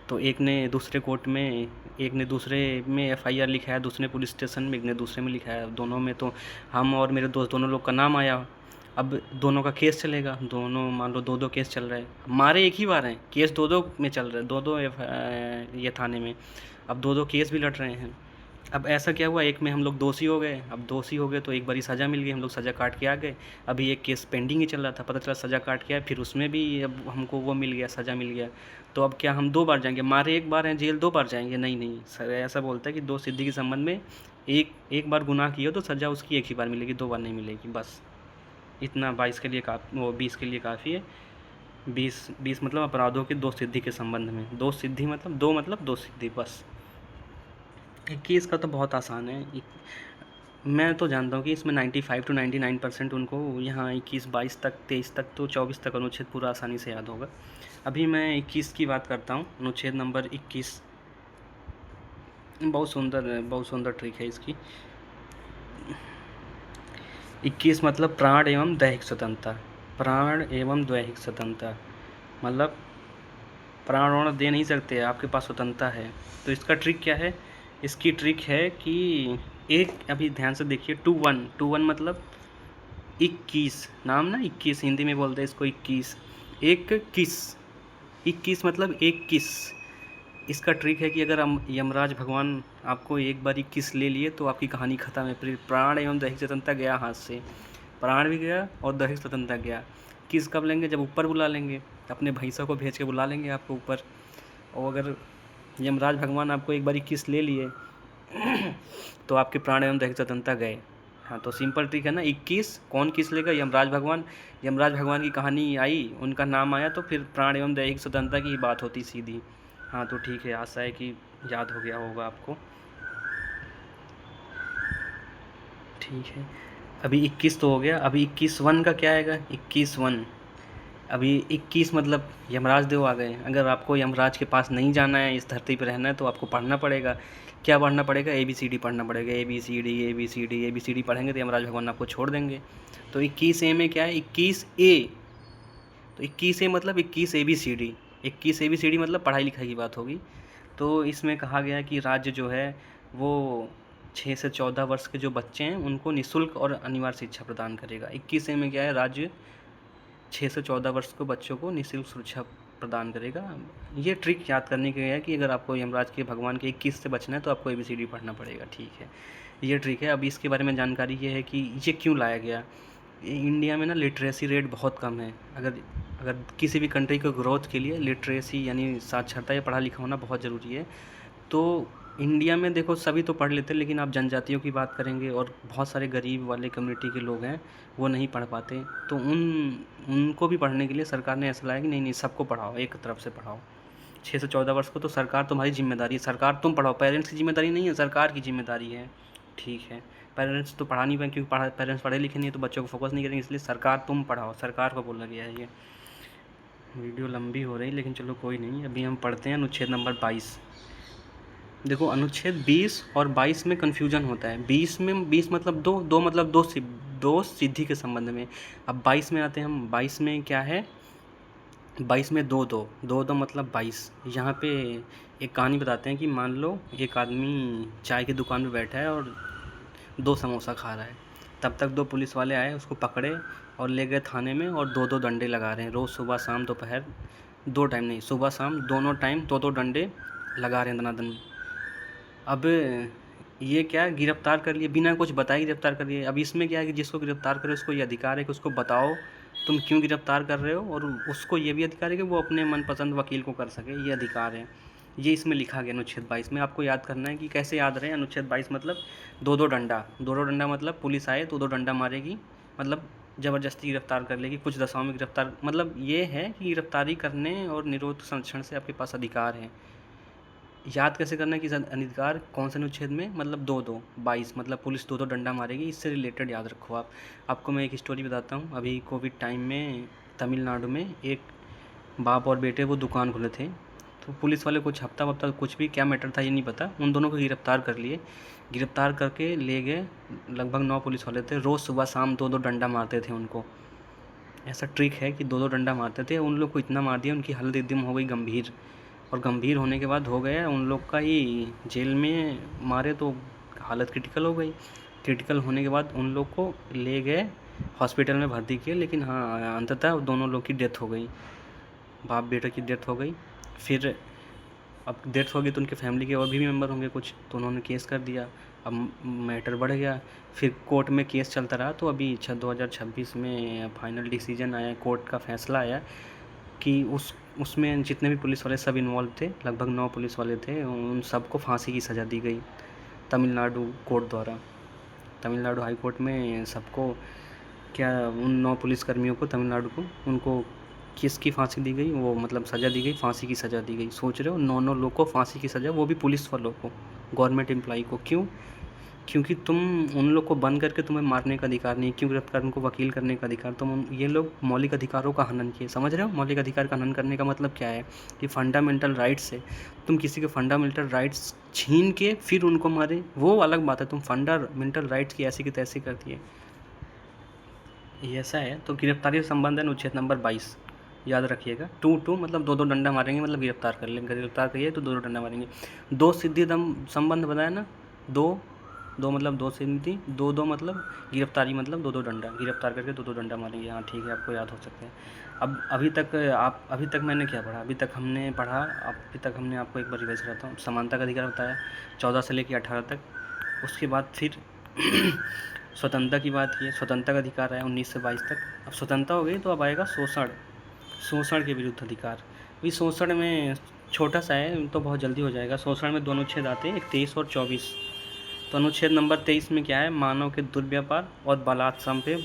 तो एक ने दूसरे कोर्ट में एक ने दूसरे में एफआईआर लिखाया, दूसरे पुलिस स्टेशन में, एक ने दूसरे में लिखाया। दोनों में तो हम और मेरे दोस्त दोनों लोग का नाम आया। अब दोनों का केस चलेगा, दोनों मान लो 2-2 केस चल रहे हैं। मारे एक ही बार हैं, केस 2-2 में चल रहे हैं, 2-2 ये थाने में। अब 2-2 केस भी लड़ रहे हैं। अब ऐसा क्या हुआ, एक में हम लोग दोषी हो गए। अब दोषी हो गए तो एक बारी सज़ा मिल गई, हम लोग सज़ा काट के आ गए। अभी एक केस पेंडिंग ही चल रहा था, पता चला सज़ा काट के आए, फिर उसमें भी अब हमको वो मिल गया, सज़ा मिल गया। तो अब क्या हम 2 बार जाएंगे? मारे एक बार हैं, जेल 2 बार जाएंगे? नहीं नहीं सर, ऐसा बोलता है कि 2 सिद्धि के संबंध में एक एक बार गुनाह किया हो तो सज़ा उसकी एक ही बार मिलेगी, 2 बार नहीं मिलेगी। बस इतना 22 के लिए वो 20 के लिए काफ़ी है। 20 मतलब अपराधों के 2 सिद्धि के संबंध में। 2 सिद्धि मतलब 2 मतलब 2 सिद्धि, बस। 21 का तो बहुत आसान है। मैं तो जानता हूँ कि इसमें 95 टू 99% उनको यहाँ 21, 22 तक, 23 तक, तो 24 तक अनुच्छेद पूरा आसानी से याद होगा। अभी मैं 21 की बात करता हूँ। अनुच्छेद नंबर 21 बहुत सुंदर ट्रिक है इसकी। 21 मतलब प्राण एवं दैहिक स्वतंत्रता। प्राण एवं दैहिक स्वतंत्रता मतलब प्राण वाण दे नहीं सकते, आपके पास स्वतंत्रता है। तो इसका ट्रिक क्या है? इसकी ट्रिक है कि एक, अभी ध्यान से देखिए, 2-1 मतलब 21, नाम ना 21 हिंदी में बोलते हैं इसको 21। एक किस, 21 मतलब एक किस। इसका ट्रिक है कि अगर हम यमराज भगवान आपको एक बार 21 ले लिए तो आपकी कहानी ख़त्म है। फिर प्राण एवं दैहिक स्वतंत्रता गया हाथ से, प्राण भी गया और दैहिक स्वतंत्रता गया। किस कब लेंगे? जब ऊपर बुला लेंगे, अपने भैंसा को भेज के बुला लेंगे आपको ऊपर। और अगर यमराज भगवान आपको एक बार 21 ले लिए तो आपके प्राण एवं दैहिक स्वतंत्रता गए। हाँ, तो सिंपल ट्रिक है ना। 21 कौन किस लेगा? यमराज भगवान। यमराज भगवान की कहानी आई, उनका नाम आया, तो फिर प्राण एवं दैहिक स्वतंत्रता की ही बात होती सीधी। हाँ, तो ठीक है, आशा है कि याद हो गया होगा आपको। ठीक है, अभी 21 तो हो गया। अभी 21-1 का क्या आएगा? 21-1 अभी 21 मतलब यमराज देव आ गए। अगर आपको यमराज के पास नहीं जाना है, इस धरती पर रहना है, तो आपको पढ़ना पड़ेगा। क्या पढ़ना पड़ेगा? ABCD पढ़ना पड़ेगा। ABCD ABCD ABCD पढ़ेंगे तो यमराज भगवान आपको छोड़ देंगे। तो 21A में क्या है? 21A। तो 21A मतलब 21 ABCD। 21 ABCD मतलब पढ़ाई लिखाई की बात होगी। तो इसमें कहा गया है कि राज्य जो है वो 6 से 14 वर्ष के जो बच्चे हैं उनको निःशुल्क और अनिवार्य शिक्षा प्रदान करेगा। 21A में क्या है? राज्य 6 से 14 वर्ष के बच्चों को निःशुल्क शिक्षा प्रदान करेगा। ये ट्रिक याद करने के लिए है कि अगर आपको यमराज के भगवान के 21 से बचना है तो आपको ABCD पढ़ना पड़ेगा। ठीक है, ये ट्रिक है। अब इसके बारे में जानकारी ये है कि ये क्यों लाया गया। इंडिया में ना लिटरेसी रेट बहुत कम है। अगर अगर किसी भी कंट्री के ग्रोथ के लिए लिटरेसी यानी साक्षरता या पढ़ा लिखा होना बहुत ज़रूरी है। तो इंडिया में देखो सभी तो पढ़ लेते हैं, लेकिन आप जनजातियों की बात करेंगे और बहुत सारे गरीब वाले कम्युनिटी के लोग हैं, वो नहीं पढ़ पाते। तो उनको भी पढ़ने के लिए सरकार ने ऐसा लाया कि नहीं नहीं, सबको पढ़ाओ, एक तरफ से पढ़ाओ। 6 से 14 वर्ष को तो सरकार तुम्हारी जिम्मेदारी है, सरकार तुम पढ़ाओ। पेरेंट्स की जिम्मेदारी नहीं है, सरकार की जिम्मेदारी है। ठीक है, पेरेंट्स तो पढ़ा नहीं पाए क्योंकि पेरेंट्स पढ़े लिखे नहीं है, तो बच्चों को फोकस नहीं करेंगे, इसलिए सरकार तुम पढ़ाओ, सरकार को बोला गया है। ये वीडियो लंबी हो रही, लेकिन चलो कोई नहीं। अभी हम पढ़ते हैं अनुच्छेद नंबर 22। देखो, अनुच्छेद 20 और 22 में कन्फ्यूजन होता है। 20 मतलब 2 मतलब 2 सिद्धि के संबंध में। अब 22 में आते हैं हम। 22 में क्या है? 22 में 2 मतलब 22। यहाँ पे एक कहानी बताते हैं कि मान लो एक आदमी चाय की दुकान पे बैठा है और 2 समोसा खा रहा है। तब तक 2 पुलिस वाले आए, उसको पकड़े और ले गए थाने में, और 2-2 डंडे लगा रहे हैं। रोज़ सुबह शाम दोपहर, 2 टाइम नहीं, सुबह शाम दोनों टाइम 2-2 डंडे लगा रहे हैं दनादन। अब ये क्या, गिरफ्तार कर लिए, बिना कुछ बताए गिरफ्तार कर लिए। अब इसमें क्या है कि जिसको गिरफ्तार करे उसको ये अधिकार है कि उसको बताओ तुम क्यों गिरफ्तार कर रहे हो, और उसको ये भी अधिकार है कि वो अपने मनपसंद वकील को कर सके, ये अधिकार है। ये इसमें लिखा गया अनुच्छेद 22 में। आपको याद करना है कि कैसे याद रहे। अनुच्छेद 22 मतलब 2-2 डंडा। 2-2 डंडा मतलब पुलिस आए तो 2 डंडा मारेगी, मतलब ज़बरदस्ती गिरफ्तार कर लेगी। कुछ दशाओं में गिरफ्तार, मतलब ये है कि गिरफ्तारी करने और निरोध संरक्षण से आपके पास अधिकार है। याद कैसे करना है कि अधिकार कौन से अनुच्छेद में? मतलब 2-2 22 मतलब पुलिस 2-2 डंडा मारेगी, इससे रिलेटेड याद रखो आप। आपको मैं एक स्टोरी बताता हूँ। अभी कोविड टाइम में तमिलनाडु में एक बाप और बेटे वो दुकान खोले थे। तो पुलिस वाले कुछ हफ्ता वफ्ता कुछ भी क्या मैटर था ये नहीं पता, उन दोनों को गिरफ्तार कर लिए। गिरफ्तार करके ले गए। लगभग 9 पुलिस वाले थे, रोज़ सुबह शाम 2-2 डंडा मारते थे उनको। ऐसा ट्रिक है कि 2-2 डंडा मारते थे। उन लोग को इतना मार दिया, उनकी हालत एकदम हो गई गंभीर। और गंभीर होने के बाद हो गया उन लोग का ही जेल में मारे तो हालत क्रिटिकल हो गई। क्रिटिकल होने के बाद उन लोग को ले गए हॉस्पिटल में भर्ती किए, लेकिन हाँ अंततः दोनों लोग की डेथ हो गई, बाप बेटे की डेथ हो गई। फिर अब डेथ हो गई तो उनके फैमिली के और भी मेंबर होंगे कुछ, तो उन्होंने केस कर दिया। अब मैटर बढ़ गया, फिर कोर्ट में केस चलता रहा, तो अभी 2026 में फाइनल डिसीजन आया, कोर्ट का फैसला आया कि उसमें जितने भी पुलिस वाले सब इन्वॉल्व थे, लगभग 9 पुलिस वाले थे, उन सबको फांसी की सज़ा दी गई तमिलनाडु कोर्ट द्वारा। तमिलनाडु हाई कोर्ट में सबको क्या उन 9 पुलिसकर्मियों को तमिलनाडु को उनको किसकी फांसी दी गई, वो मतलब सज़ा दी गई, फांसी की सज़ा दी गई। सोच रहे हो 9 लोग को फांसी की सज़ा, वो भी पुलिस वालों को, गवर्नमेंट एम्प्लॉई को। क्यों? क्योंकि तुम उन लोग को बंद करके तुम्हें मारने का अधिकार नहीं, क्यों गिरफ्तार उनको वकील करने का अधिकार, ये लोग मौलिक अधिकारों का हनन किए। समझ रहे हो मौलिक अधिकार का हनन करने का मतलब क्या है? कि फंडामेंटल राइट्स है, तुम किसी के फंडामेंटल राइट्स छीन के फिर उनको मारे, वो अलग बात है। तुम फंडामेंटल राइट्स की ऐसी की तैसी कर दिए, ये ऐसा है। तो गिरफ्तारी से संबंध है अनुच्छेद नंबर 22, याद रखिएगा। 2 मतलब 2 डंडा मारेंगे, मतलब गिरफ्तार कर लेंगे, गिरफ्तार करिए तो 2 डंडा मारेंगे। 2 सिद्धि दम संबंध बताया ना, 2 मतलब 2 सिद्धि, 2 मतलब गिरफ्तारी, मतलब 2 डंडा, गिरफ्तार करके 2 डंडा मारेंगे। हाँ ठीक है, आपको याद हो सकते हैं। अब अभी तक मैंने क्या पढ़ा, अभी तक हमने आपको एक बार रिवाइज कराता हूँ। समानता का अधिकार बताया 14 से लेकर 18 तक। उसके बाद फिर स्वतंत्रता की बात की है, स्वतंत्रता का अधिकार है 19 से 22 तक। अब स्वतंत्रता हो गई तो अब आएगा शोषण के विरुद्ध अधिकार। अभी शोषण में छोटा सा है तो बहुत जल्दी हो जाएगा। शोषण में 2 अनुच्छेद आते हैं, 23 और 24। तो अनुच्छेद नंबर 23 में क्या है, मानव के दुर्व्यापार और बलात्कार पे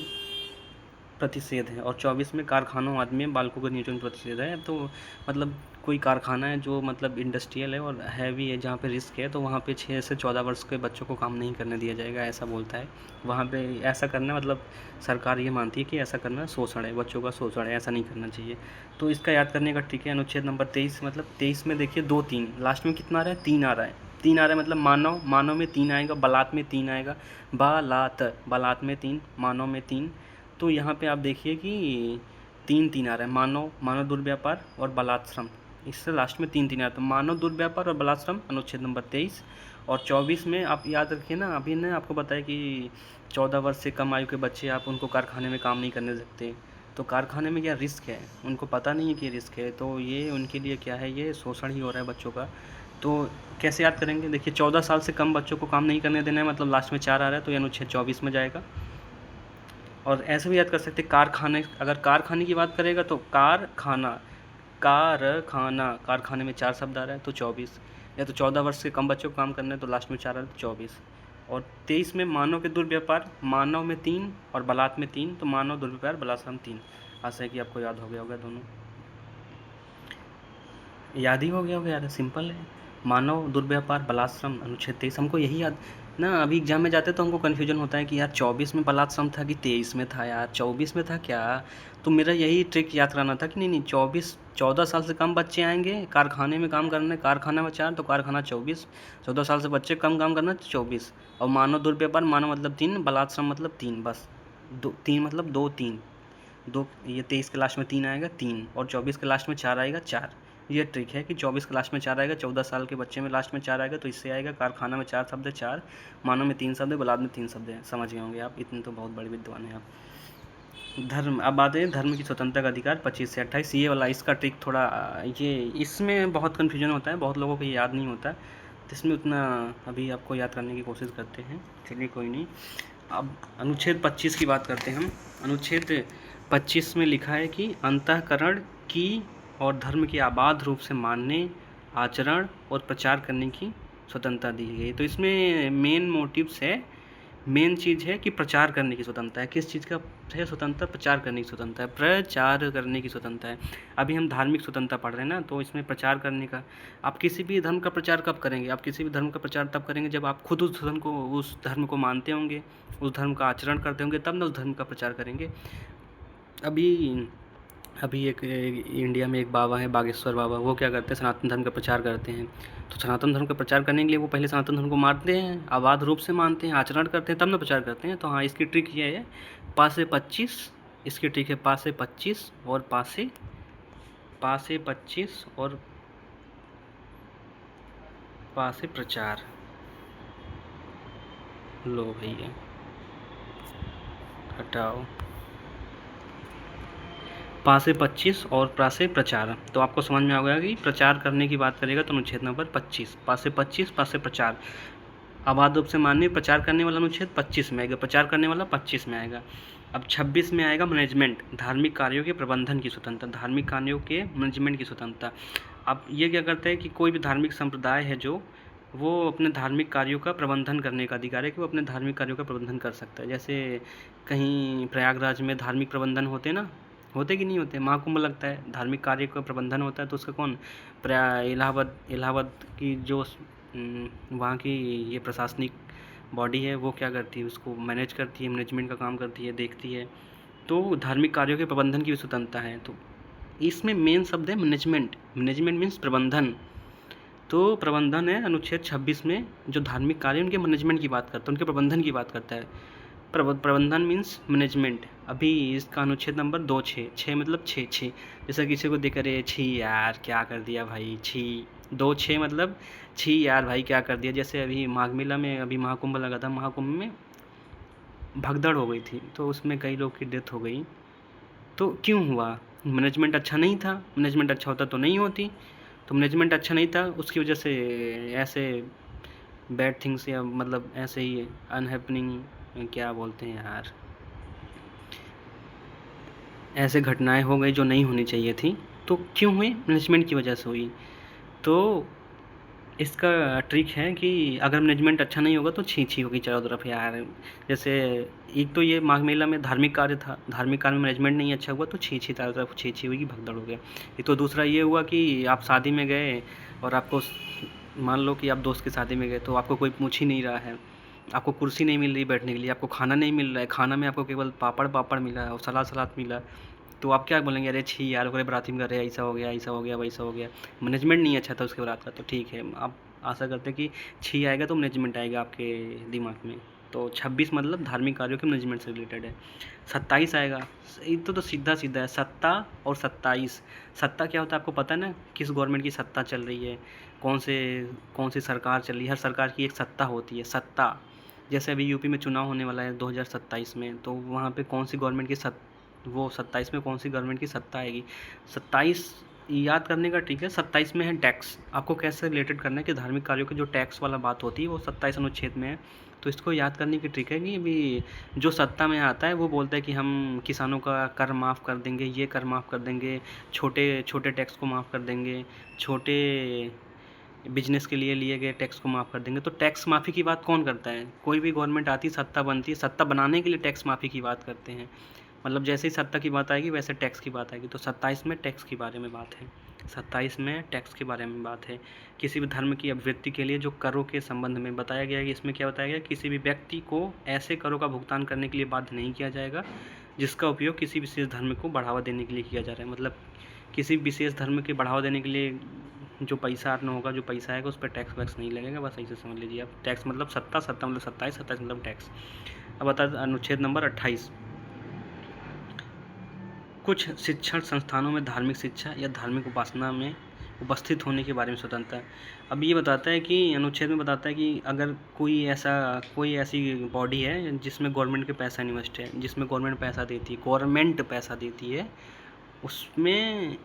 प्रतिषेध है, और 24 में कारखानों आदि में बालकों के नियोजन प्रतिषेध है। तो मतलब कोई कारखाना है जो मतलब इंडस्ट्रियल है और हैवी है, जहाँ पे रिस्क है, तो वहाँ पे 6 से 14 वर्ष के बच्चों को काम नहीं करने दिया जाएगा, ऐसा बोलता है। वहाँ पे ऐसा करना मतलब सरकार ये मानती है कि ऐसा करना शोषण है, बच्चों का शोषण है, ऐसा नहीं करना चाहिए। तो इसका याद करने का ट्रिक है अनुच्छेद नंबर 23, मतलब 23 में देखिए 2 3 लास्ट में कितना आ रहा है, 3 आ रहा है। 3 आ रहा है मतलब मानव में 3 आएगा, बलात् में 3 आएगा, बलात् में 3, मानव में 3। तो यहाँ पे आप देखिए कि 3 आ रहा है, मानव दुर्व्यापार और बलात्श्रम, इससे लास्ट में 3 आता है। मानव दुर्व्यापार और बलात्श्रम अनुच्छेद नंबर 23, और 24 में आप याद रखिए ना, अभी ने आपको बताया कि 14 वर्ष से कम आयु के बच्चे आप उनको कारखाने में काम नहीं करने दे सकते। तो कारखाने में क्या रिस्क है, उनको पता नहीं है कि रिस्क है, तो ये उनके लिए क्या है, ये शोषण ही हो रहा है बच्चों का। तो कैसे याद करेंगे, देखिए 14 साल से कम बच्चों को काम नहीं करने देना है, मतलब लास्ट में 4 आ रहा है, तो ये अनुच्छेद 24 में जाएगा। और ऐसे भी याद कर सकते कारखाने, अगर कारखाने की बात करेगा तो कारखाने में 4 शब्द आ रहा है तो 24, या तो 14 वर्ष से कम बच्चों को काम करना है तो लास्ट में 4 आ रहा है तो 24। और 23 में मानव के दुर्व्यापार, मानव में 3 और बलात् में 3, तो मानव दुर्व्यापार बलात्श्रम 3। आशा है कि आपको याद हो गया होगा, दोनों याद ही हो गया होगा यार, सिंपल है। मानव दुर्व्यापार बलात्श्रम अनुच्छेद 23, हमको यही याद ना। अभी एग्जाम में जाते तो हमको कन्फ्यूजन होता है कि यार 24 में बलात्श्रम था कि 23 में था, यार 24 में था क्या। तो मेरा यही ट्रिक याद कराना था कि नहीं 14 साल से कम बच्चे आएंगे कारखाने में काम करने, कारखाना में 4 तो कारखाना 24, 14 साल से बच्चे कम काम करना 24। और मानव दुर्व्यापार, मानव मतलब 3, बलात्श्रम मतलब 3, बस 3 मतलब 2 3 2, ये 23 के लास्ट में 3 आएगा 3, और 24 के लास्ट में 4 आएगा 4। ये ट्रिक है कि 24 के लास्ट में 4 आएगा, 14 साल के बच्चे में लास्ट में 4 आएगा, तो इससे आएगा कारखाना में 4 शब्द है 4, मानव में 3 शब्द है, बलात् में 3 शब्द है। समझ गए होंगे आप, इतने तो बहुत बड़े विद्वान हैं आप। धर्म, अब बात है धर्म की स्वतंत्रता का अधिकार 25 से 28, ये वाला इसका ट्रिक थोड़ा ये इसमें बहुत कन्फ्यूजन होता है, बहुत लोगों को ये याद नहीं होता, तो इसमें उतना अभी आपको याद करने की कोशिश करते हैं। चलिए कोई नहीं। अब अनुच्छेद 25 की बात करते हैं हम। अनुच्छेद 25 में लिखा है कि अंतःकरण की और धर्म के आबाद रूप से मानने, आचरण और प्रचार करने की स्वतंत्रता दी गई। तो इसमें मेन चीज़ है कि प्रचार करने की स्वतंत्रता है। किस चीज़ का है स्वतंत्रता? प्रचार करने की स्वतंत्रता है, प्रचार करने की स्वतंत्रता है। अभी हम धार्मिक स्वतंत्रता पढ़ रहे हैं ना, तो इसमें प्रचार करने का, आप किसी भी धर्म का प्रचार कब करेंगे? आप किसी भी धर्म का प्रचार तब करेंगे जब आप खुद उस धर्म को मानते होंगे, उस धर्म का आचरण करते होंगे, तब ना उस धर्म का प्रचार करेंगे। अभी एक इंडिया में एक बाबा है, बागेश्वर बाबा, वो क्या करते हैं, सनातन धर्म का प्रचार करते हैं। तो सनातन धर्म का प्रचार करने के लिए वो पहले सनातन धर्म को मानते हैं, अबाध रूप से मानते हैं, आचरण करते हैं, तब ना प्रचार करते हैं। तो हाँ, इसकी ट्रिक ये है, पासे 25, इसकी ट्रिक है पासे 25 और पासे 25 और पा से प्रचार, लो भैया हटाओ, पा से 25 और प्रा से प्रचार। तो आपको समझ में आ गया कि प्रचार करने की बात करेगा तो अनुच्छेद नंबर 25, पा से 25, पा से प्रचार। अबाध रूप से माननीय प्रचार करने वाला अनुच्छेद 25 में आएगा, प्रचार करने वाला 25 में आएगा। अब 26 में आएगा मैनेजमेंट, धार्मिक कार्यों के प्रबंधन की स्वतंत्रता, धार्मिक कार्यों के मैनेजमेंट की स्वतंत्रता। अब ये क्या करता है कि कोई भी धार्मिक संप्रदाय है जो, वो अपने धार्मिक कार्यों का प्रबंधन करने का अधिकार है कि वो अपने धार्मिक कार्यों का प्रबंधन कर सकता है। जैसे कहीं प्रयागराज में धार्मिक प्रबंधन होते ना, होते कि नहीं होते, महाकुंभ लगता है, धार्मिक कार्य का प्रबंधन होता है, तो उसका कौन, इलाहाबाद की जो वहाँ की ये प्रशासनिक बॉडी है वो क्या करती है, उसको मैनेज करती है, मैनेजमेंट का काम करती है, देखती है। तो धार्मिक कार्यों के प्रबंधन की भी स्वतंत्रता है। तो इसमें मेन शब्द है मैनेजमेंट, मैनेजमेंट मीन्स प्रबंधन। तो प्रबंधन है अनुच्छेद 26 में, जो धार्मिक कार्य उनके मैनेजमेंट की बात करता है, उनके प्रबंधन की बात करता है। प्रबंधन मीन्स मैनेजमेंट। अभी इसका अनुच्छेद नंबर 26, 6 मतलब 6, जैसा किसी को देख रहे छी यार क्या कर दिया भाई, छी 26 मतलब छी यार भाई क्या कर दिया। जैसे अभी माघ मेला में अभी महाकुंभ लगा था, महाकुंभ में भगदड़ हो गई थी, तो उसमें कई लोग की डेथ हो गई। तो क्यों हुआ, मैनेजमेंट अच्छा नहीं था, मैनेजमेंट अच्छा होता तो नहीं होती। तो मैनेजमेंट अच्छा नहीं था, उसकी वजह से ऐसे बैड थिंग्स, या मतलब ऐसे ही अनहैपनिंग क्या बोलते हैं यार, ऐसे घटनाएं हो गई जो नहीं होनी चाहिए थी। तो क्यों हुई, मैनेजमेंट की वजह से हुई। तो इसका ट्रिक है कि अगर मैनेजमेंट अच्छा नहीं होगा तो छी होगी चारों तरफ यार। जैसे एक तो ये माघ मेला में धार्मिक कार्य था, धार्मिक कार्य में मैनेजमेंट नहीं अच्छा हुआ तो छी चारों तरफ छी हुई, भगदड़ हो गया। एक तो दूसरा ये हुआ कि आप शादी में गए और आपको, मान लो कि आप दोस्त की शादी में गए तो आपको कोई पूछ ही नहीं रहा है, आपको कुर्सी नहीं मिल रही बैठने के लिए, आपको खाना नहीं मिल रहा है, खाना में आपको केवल पापड़ मिला है और सलाद मिला। तो आप क्या बोलेंगे, अरे छी यार ओकरे बराती में कर रहे, ऐसा हो गया वैसा हो गया, मैनेजमेंट नहीं अच्छा था उसके बारात का। तो ठीक है, आप आशा करते हैं कि छी आएगा तो मैनेजमेंट आएगा आपके दिमाग में। तो 26 मतलब धार्मिक कार्यों के मैनेजमेंट से रिलेटेड है। 27 आएगा, तो सीधा है, सत्ता और 27। सत्ता क्या होता है आपको पता है ना, किस गवर्नमेंट की सत्ता चल रही है, कौन सी सरकार चल रही है, हर सरकार की एक सत्ता होती है, सत्ता। जैसे अभी यूपी में चुनाव होने वाला है 2027 में, तो वहाँ पे कौन सी गवर्नमेंट की वो 27 में कौन सी गवर्नमेंट की सत्ता आएगी। 27 याद करने का ट्रिक है, 27 में है टैक्स। आपको कैसे रिलेटेड करना है कि धार्मिक कार्यों की जो टैक्स वाला बात होती है वो 27 अनुच्छेद में है। तो इसको याद करने की ट्रिक है कि अभी जो सत्ता में आता है वो बोलता है कि हम किसानों का कर माफ़ कर देंगे, ये कर माफ़ कर देंगे, छोटे टैक्स को माफ़ कर देंगे, छोटे बिजनेस के लिए गए टैक्स को माफ़ कर देंगे। तो टैक्स माफ़ी की बात कौन करता है, कोई भी गवर्नमेंट आती है, सत्ता बनती है, सत्ता बनाने के लिए टैक्स माफ़ी की बात करते हैं। मतलब जैसे ही सत्ता की बात आएगी वैसे टैक्स की बात आएगी। तो 27 में टैक्स के बारे में बात है, 27 में टैक्स के बारे में बात है। किसी भी धर्म की अभिव्यक्ति के लिए जो करों के संबंध में बताया गया है कि इसमें क्या बताया गया, किसी भी व्यक्ति को ऐसे करों का भुगतान करने के लिए बाध्य नहीं किया जाएगा जिसका उपयोग किसी विशेष धर्म को बढ़ावा देने के लिए किया जा रहा है। मतलब किसी विशेष धर्म के बढ़ावा देने के लिए जो पैसा अर्न होगा, जो पैसा आएगा उस पर टैक्स वैक्स नहीं लगेगा, बस ऐसे समझ लीजिए आप। टैक्स मतलब सत्ता मतलब 27 मतलब टैक्स। अब बता अनुच्छेद नंबर 28, कुछ शिक्षण संस्थानों में धार्मिक शिक्षा या धार्मिक उपासना में उपस्थित होने के बारे में स्वतंत्रता है। अब ये बताता है कि अनुच्छेद में बताता है कि अगर कोई ऐसी बॉडी है जिसमें गवर्नमेंट के पैसा इन्वेस्ट है, जिसमें गवर्नमेंट पैसा देती है, उसमें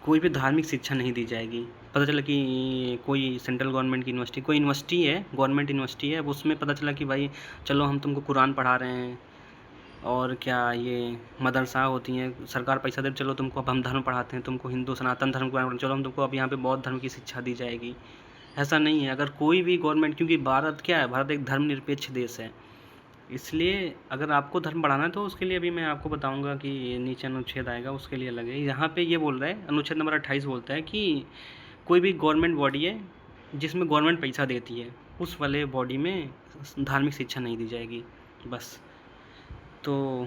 कोई भी धार्मिक शिक्षा नहीं दी जाएगी। पता चला कि कोई सेंट्रल गवर्नमेंट की यूनिवर्सिटी, कोई यूनिवर्सिटी है, गवर्नमेंट यूनिवर्सिटी है, अब उसमें पता चला कि भाई चलो हम तुमको कुरान पढ़ा रहे हैं, और क्या ये मदरसा होती हैं, सरकार पैसा दे, चलो तुमको अब हम धर्म पढ़ाते हैं, तुमको हिंदू सनातन धर्म को, चलो हम तुमको अब यहाँ पे बौद्ध धर्म की शिक्षा दी जाएगी। ऐसा नहीं है। अगर कोई भी गवर्नमेंट, क्योंकि भारत क्या है, भारत एक धर्मनिरपेक्ष देश है, इसलिए अगर आपको धर्म बढ़ाना है तो उसके लिए भी मैं आपको बताऊंगा कि नीचे अनुच्छेद आएगा, उसके लिए अलग है। यहाँ पे ये बोल रहा है, अनुच्छेद नंबर 28 बोलता है कि कोई भी गवर्नमेंट बॉडी है जिसमें गवर्नमेंट पैसा देती है, उस वाले बॉडी में धार्मिक शिक्षा नहीं दी जाएगी, बस। तो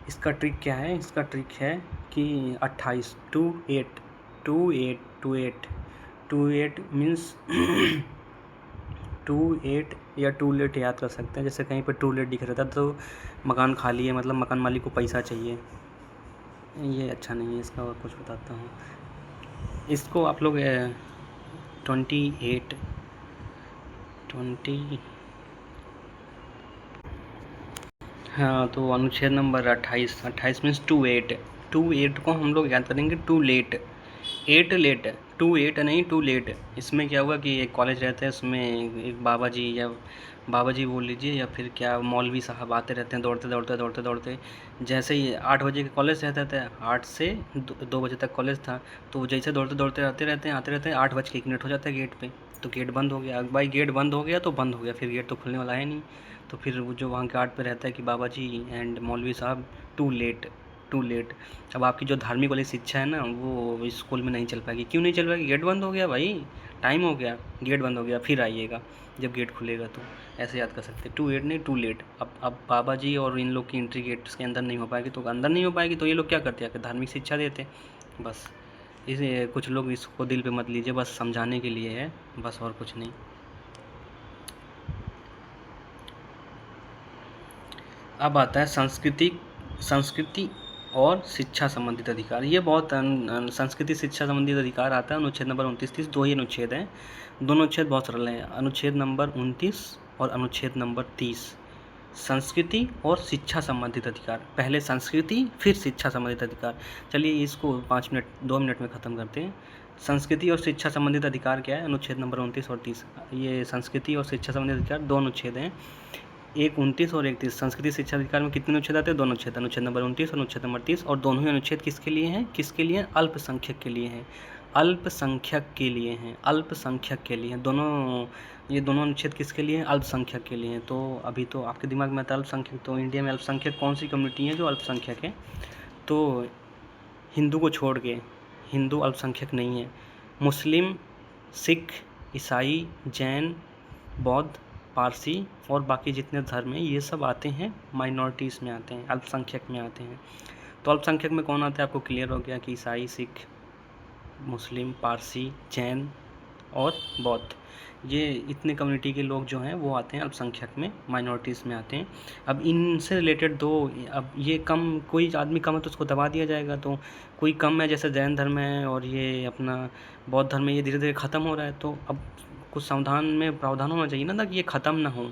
इसका ट्रिक क्या है, इसका ट्रिक है कि 28 28 मीन्स 28 या टू लेट याद कर सकते हैं। जैसे कहीं पर टू लेट दिख रहा था तो मकान खाली है, मतलब मकान मालिक को पैसा चाहिए, ये अच्छा नहीं है, इसका और कुछ बताता हूँ। इसको आप लोग 28 20 हाँ, तो अनुच्छेद नंबर 28 मीन्स टू एट को हम लोग याद करेंगे too late, at late, to at नहीं टू लेट। इसमें क्या हुआ कि एक कॉलेज रहता है, उसमें एक बाबा जी बोल लीजिए या फिर क्या मौलवी साहब आते रहते हैं दौड़ते। जैसे ही 8 बजे का कॉलेज रहता था, 8 से 2 बजे तक कॉलेज था, तो जैसे दौड़ते आते रहते हैं, 8 बज के 1 मिनट हो जाता है गेट पे, तो गेट बंद हो गया। भाई गेट बंद हो गया तो बंद हो गया, फिर गेट तो खुलने वाला है नहीं। तो फिर वो जो वहाँ गार्ड पे रहता है कि बाबा जी एंड मौलवी साहब टू लेट। अब आपकी जो धार्मिक वाली शिक्षा है ना, वो स्कूल में नहीं चल पाएगी। क्यों नहीं चल पाएगी? गेट बंद हो गया भाई, टाइम हो गया, गेट बंद हो गया, फिर आइएगा जब गेट खुलेगा। तो ऐसे याद कर सकते हैं, टू एट नहीं टू लेट। अब बाबा जी और इन लोग की एंट्री गेट के अंदर नहीं हो पाएगी, तो अंदर नहीं हो पाएगी तो ये लोग क्या करते हैं, धार्मिक शिक्षा देते। बस इसे कुछ लोग इसको दिल पे मत लीजिए, बस समझाने के लिए है, बस और कुछ नहीं। अब आता है संस्कृति और शिक्षा संबंधित अधिकार। ये बहुत संस्कृति शिक्षा संबंधित अधिकार आता है अनुच्छेद नंबर 29-30, 2 ही अनुच्छेद हैं। दोनों अनुच्छेद बहुत सरल हैं, अनुच्छेद नंबर 29 और अनुच्छेद नंबर 30। संस्कृति और शिक्षा संबंधित अधिकार, पहले संस्कृति फिर शिक्षा संबंधित अधिकार। चलिए इसको 2 मिनट में ख़त्म करते हैं। संस्कृति और शिक्षा संबंधित अधिकार क्या है? अनुच्छेद नंबर 29 और 30। ये संस्कृति और शिक्षा संबंधित अधिकार 2 अनुच्छेद हैं, एक 29 और एक 30। संस्कृति शिक्षा अधिकार में कितने अनुच्छेद आते हैं? 2 अनुच्छेद, अनुच्छेद नंबर 29 और अनुच्छेद नंबर 30। और दोनों ही अनुच्छेद किसके लिए हैं? अल्पसंख्यक के लिए हैं, अल्पसंख्यक के लिए हैं, अल्पसंख्यक के लिए हैं। ये दोनों अनुच्छेद किसके लिए हैं? अल्पसंख्यक के लिए हैं। तो अभी तो आपके दिमाग में आता है अल्पसंख्यक, तो इंडिया में अल्पसंख्यक कौन सी कम्युनिटी है जो अल्पसंख्यक है? तो हिंदू को छोड़ के, हिंदू अल्पसंख्यक नहीं है। मुस्लिम, सिख, ईसाई, जैन, बौद्ध, पारसी और बाकी जितने धर्म हैं, ये सब आते हैं माइनॉरिटीज़ में आते हैं, अल्पसंख्यक में आते हैं। तो अल्पसंख्यक में कौन आता है? आपको क्लियर हो गया कि ईसाई, सिख, मुस्लिम, पारसी, जैन और बौद्ध, ये इतने कम्युनिटी के लोग जो हैं वो आते हैं अल्पसंख्यक में, माइनॉरिटीज़ में आते हैं। अब इनसे रिलेटेड दो, अब ये कम, कोई आदमी कम है तो उसको दबा दिया जाएगा, तो कोई कम है जैसे जैन धर्म है और ये अपना बौद्ध धर्म है, ये धीरे धीरे ख़त्म हो रहा है, तो अब कुछ संविधान में प्रावधान होना चाहिए ना कि ये ख़त्म ना हो।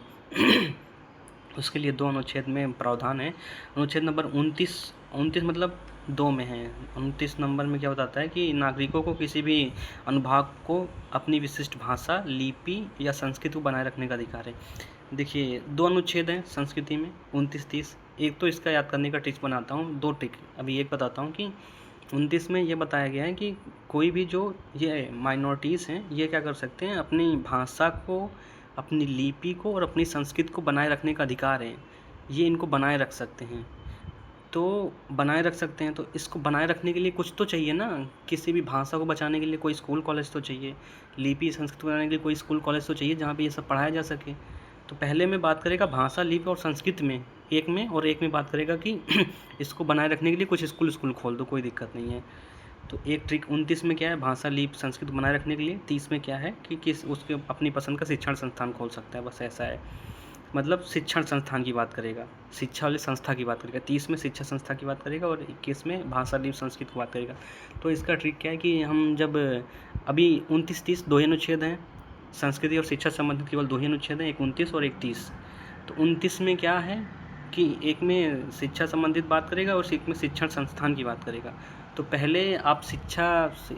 उसके लिए 2 अनुच्छेद में प्रावधान है। अनुच्छेद नंबर 29 मतलब 2 में है। 29 नंबर में क्या बताता है कि नागरिकों को किसी भी अनुभाग को अपनी विशिष्ट भाषा, लिपि या संस्कृति को बनाए रखने का अधिकार है। देखिए 2 अनुच्छेद हैं संस्कृति में, 29-30। एक तो इसका याद करने का ट्रिक बनाता हूँ, 2 ट्रिक अभी एक बताता हूँ कि 29 में ये बताया गया है कि कोई भी जो ये माइनॉरिटीज़ हैं, ये क्या कर सकते हैं, अपनी भाषा को, अपनी लिपि को और अपनी संस्कृति को बनाए रखने का अधिकार है। ये इनको बनाए रख सकते हैं, तो बनाए रख सकते हैं, तो इसको बनाए रखने के लिए कुछ तो चाहिए ना। किसी भी भाषा को बचाने के लिए कोई स्कूल कॉलेज तो चाहिए, लिपि संस्कृति बनाने के लिए कोई स्कूल कॉलेज तो चाहिए जहाँ पे ये सब पढ़ाया जा सके। तो पहले में बात करेगा भाषा, लिपि और संस्कृति में, एक में, और एक में बात करेगा कि इसको बनाए रखने के लिए कुछ स्कूल खोल दो, कोई दिक्कत नहीं है। तो एक ट्रिक 29 में क्या है, भाषा, लिपि, संस्कृति बनाए रखने के लिए। 30 में क्या है कि किस उसके अपनी पसंद का शिक्षण संस्थान खोल सकता है, बस ऐसा है। मतलब शिक्षण संस्थान की बात करेगा, शिक्षा वाली संस्था की बात करेगा। 30 में शिक्षा संस्था की बात करेगा और 21 में भाषा, लिपि, संस्कृत की बात करेगा। तो इसका ट्रिक क्या है कि हम जब अभी 29-30 2 ही अनुच्छेद हैं, संस्कृति और शिक्षा संबंधित केवल 2 ही अनुच्छेद हैं, एक 29 और एक 30। तो 29 में क्या है कि एक में शिक्षा संबंधित बात करेगा और एक में शिक्षण संस्थान की बात करेगा। तो पहले आप शिक्षा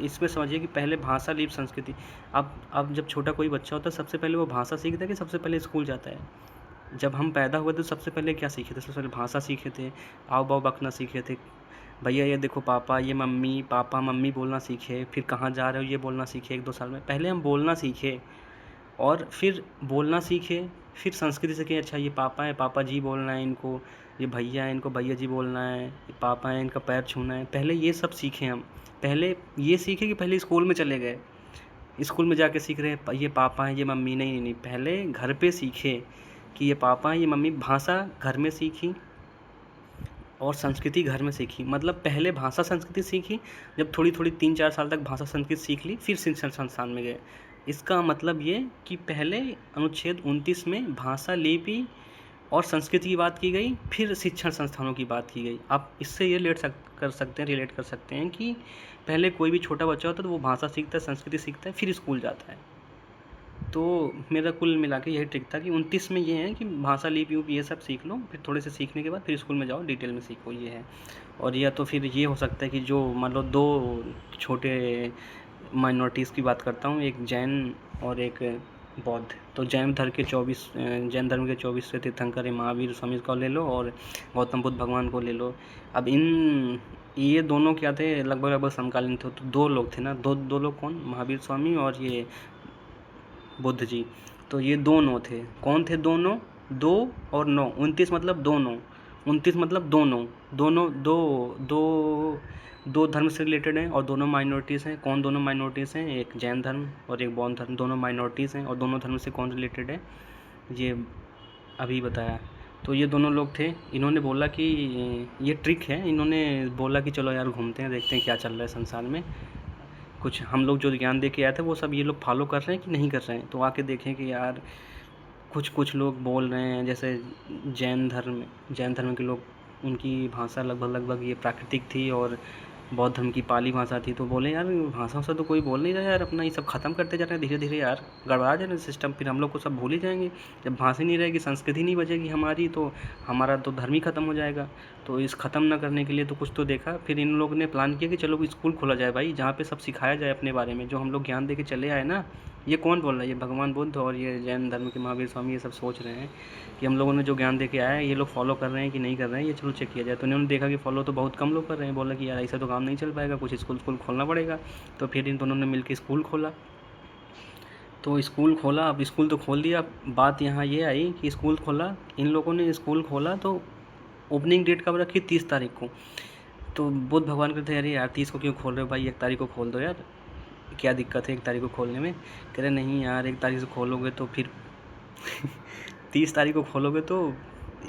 इसमें समझिए कि पहले भाषा, लिपि, संस्कृति। अब जब छोटा कोई बच्चा होता है, सबसे पहले वो भाषा सीखता है कि सबसे पहले स्कूल जाता है? जब हम पैदा हुए तो सबसे पहले क्या सीखे थे? सबसे पहले भाषा सीखे थे, आओ बाओ बकना सीखे थे, भैया ये देखो पापा, ये मम्मी, पापा मम्मी बोलना सीखे, फिर कहाँ जा रहे हो ये बोलना सीखे। 1-2 साल में पहले हम बोलना सीखे और फिर बोलना सीखे, फिर संस्कृति सीखे। अच्छा ये पापा है, पापा जी बोलना है इनको, ये भैया है, इनको भैया जी बोलना है, ये पापा है, इनका पैर छूना है। पहले ये सब सीखे हम, पहले ये सीखे कि पहले स्कूल में चले गए, स्कूल में जाके सीख रहे हैं ये पापा है, ये मम्मी। नहीं, पहले घर पे सीखे कि ये पापा है, ये मम्मी। भाषा घर में सीखी और संस्कृति घर में सीखी। मतलब पहले भाषा संस्कृति सीखी, जब थोड़ी 3-4 साल तक भाषा संस्कृति सीख ली, फिर शिक्षण संस्थान में गए। इसका मतलब ये कि पहले अनुच्छेद 29 में भाषा, लिपि और संस्कृति की बात की गई, फिर शिक्षण संस्थानों की बात की गई। आप इससे ये रिलेट कर सकते हैं कि पहले कोई भी छोटा बच्चा होता है तो वो भाषा सीखता है, संस्कृति सीखता है, फिर स्कूल जाता है। तो मेरा कुल मिला के यही ट्रिक था कि 29 में ये है कि भाषा, लिपि उप ये सब सीख लो, फिर थोड़े से सीखने के बाद फिर स्कूल में जाओ, डिटेल में सीखो, ये है। और या तो फिर ये हो सकता है कि जो मान लो 2 छोटे माइनॉरिटीज़ की बात करता हूँ, एक जैन और एक बौद्ध। तो जैन धर्म के 24 तीर्थंकर है, महावीर स्वामी को ले लो और गौतम बुद्ध भगवान को ले लो। अब ये दोनों क्या थे, लगभग समकालीन थे। तो 2 लोग थे ना, दो लोग कौन, महावीर स्वामी और ये बुद्ध जी। तो ये 2 नौ थे। कौन थे 2 नौ? 2 और 9, 29 मतलब 2 नौ, 29 मतलब 2 नौ, दोनों दो धर्म से रिलेटेड हैं और दोनों माइनॉरिटीज़ हैं। कौन दोनों माइनॉरिटीज़ हैं? एक जैन धर्म और एक बौद्ध धर्म, दोनों माइनॉरिटीज़ हैं। और दोनों धर्म से कौन रिलेटेड है, ये अभी बताया। तो ये दोनों लोग थे। इन्होंने बोला कि ये ट्रिक है, इन्होंने बोला कि चलो यार घूमते हैं, देखते हैं क्या चल रहा है संसार में। कुछ हम लोग जो ज्ञान दे के आए थे वो सब ये लोग फॉलो कर रहे हैं कि नहीं कर रहे हैं। तो आके देखें कि यार कुछ लोग बोल रहे हैं, जैसे जैन धर्म के लोग, उनकी भाषा लगभग ये प्राकृतिक थी और बौद्ध धर्म की पाली भाषा थी। तो बोले यार भाषा तो कोई बोल नहीं रहा यार, अपना ये सब ख़त्म करते जा रहे हैं धीरे-धीरे यार, गड़बड़ा जा रहा है सिस्टम, फिर हम लोग को सब भूल ही जाएंगे। जब भाषा नहीं रहेगी, संस्कृति नहीं बचेगी हमारी, तो हमारा तो धर्म ही ख़त्म हो जाएगा। तो इस ख़त्म ना करने के लिए तो कुछ तो देखा। फिर इन लोगों ने प्लान किया कि चलो स्कूल खोला जाए भाई, जहाँ पे सब सिखाया जाए अपने बारे में, जो हम लोग ज्ञान दे के चले आए ना। ये कौन बोल रहा है? ये भगवान बुद्ध और ये जैन धर्म के महावीर स्वामी ये सब सोच रहे हैं कि हम लोगों ने जो ज्ञान दे के आया है ये लोग फॉलो कर रहे हैं कि नहीं कर रहे हैं, ये चलो चेक किया जाए। तो इन्होंने देखा कि फॉलो तो बहुत कम लोग कर रहे हैं। बोला कि यार ऐसा तो काम नहीं चल पाएगा, कुछ स्कूल खोलना पड़ेगा। तो फिर इन दोनों ने मिलकर स्कूल खोला। तो स्कूल खोला, अब स्कूल तो खोल दिया। बात यहाँ ये आई कि स्कूल खोला, इन लोगों ने स्कूल खोला तो ओपनिंग डेट कब रखी? 30 तारीख को। तो बुद्ध भगवान कहते हैं अरे यार 30 को क्यों खोल रहे हो भाई, 1 तारीख को खोल दो यार, क्या दिक्कत है 1 तारीख को खोलने में? कह रहे नहीं यार 1 तारीख से खोलोगे तो फिर 30 तारीख को खोलोगे तो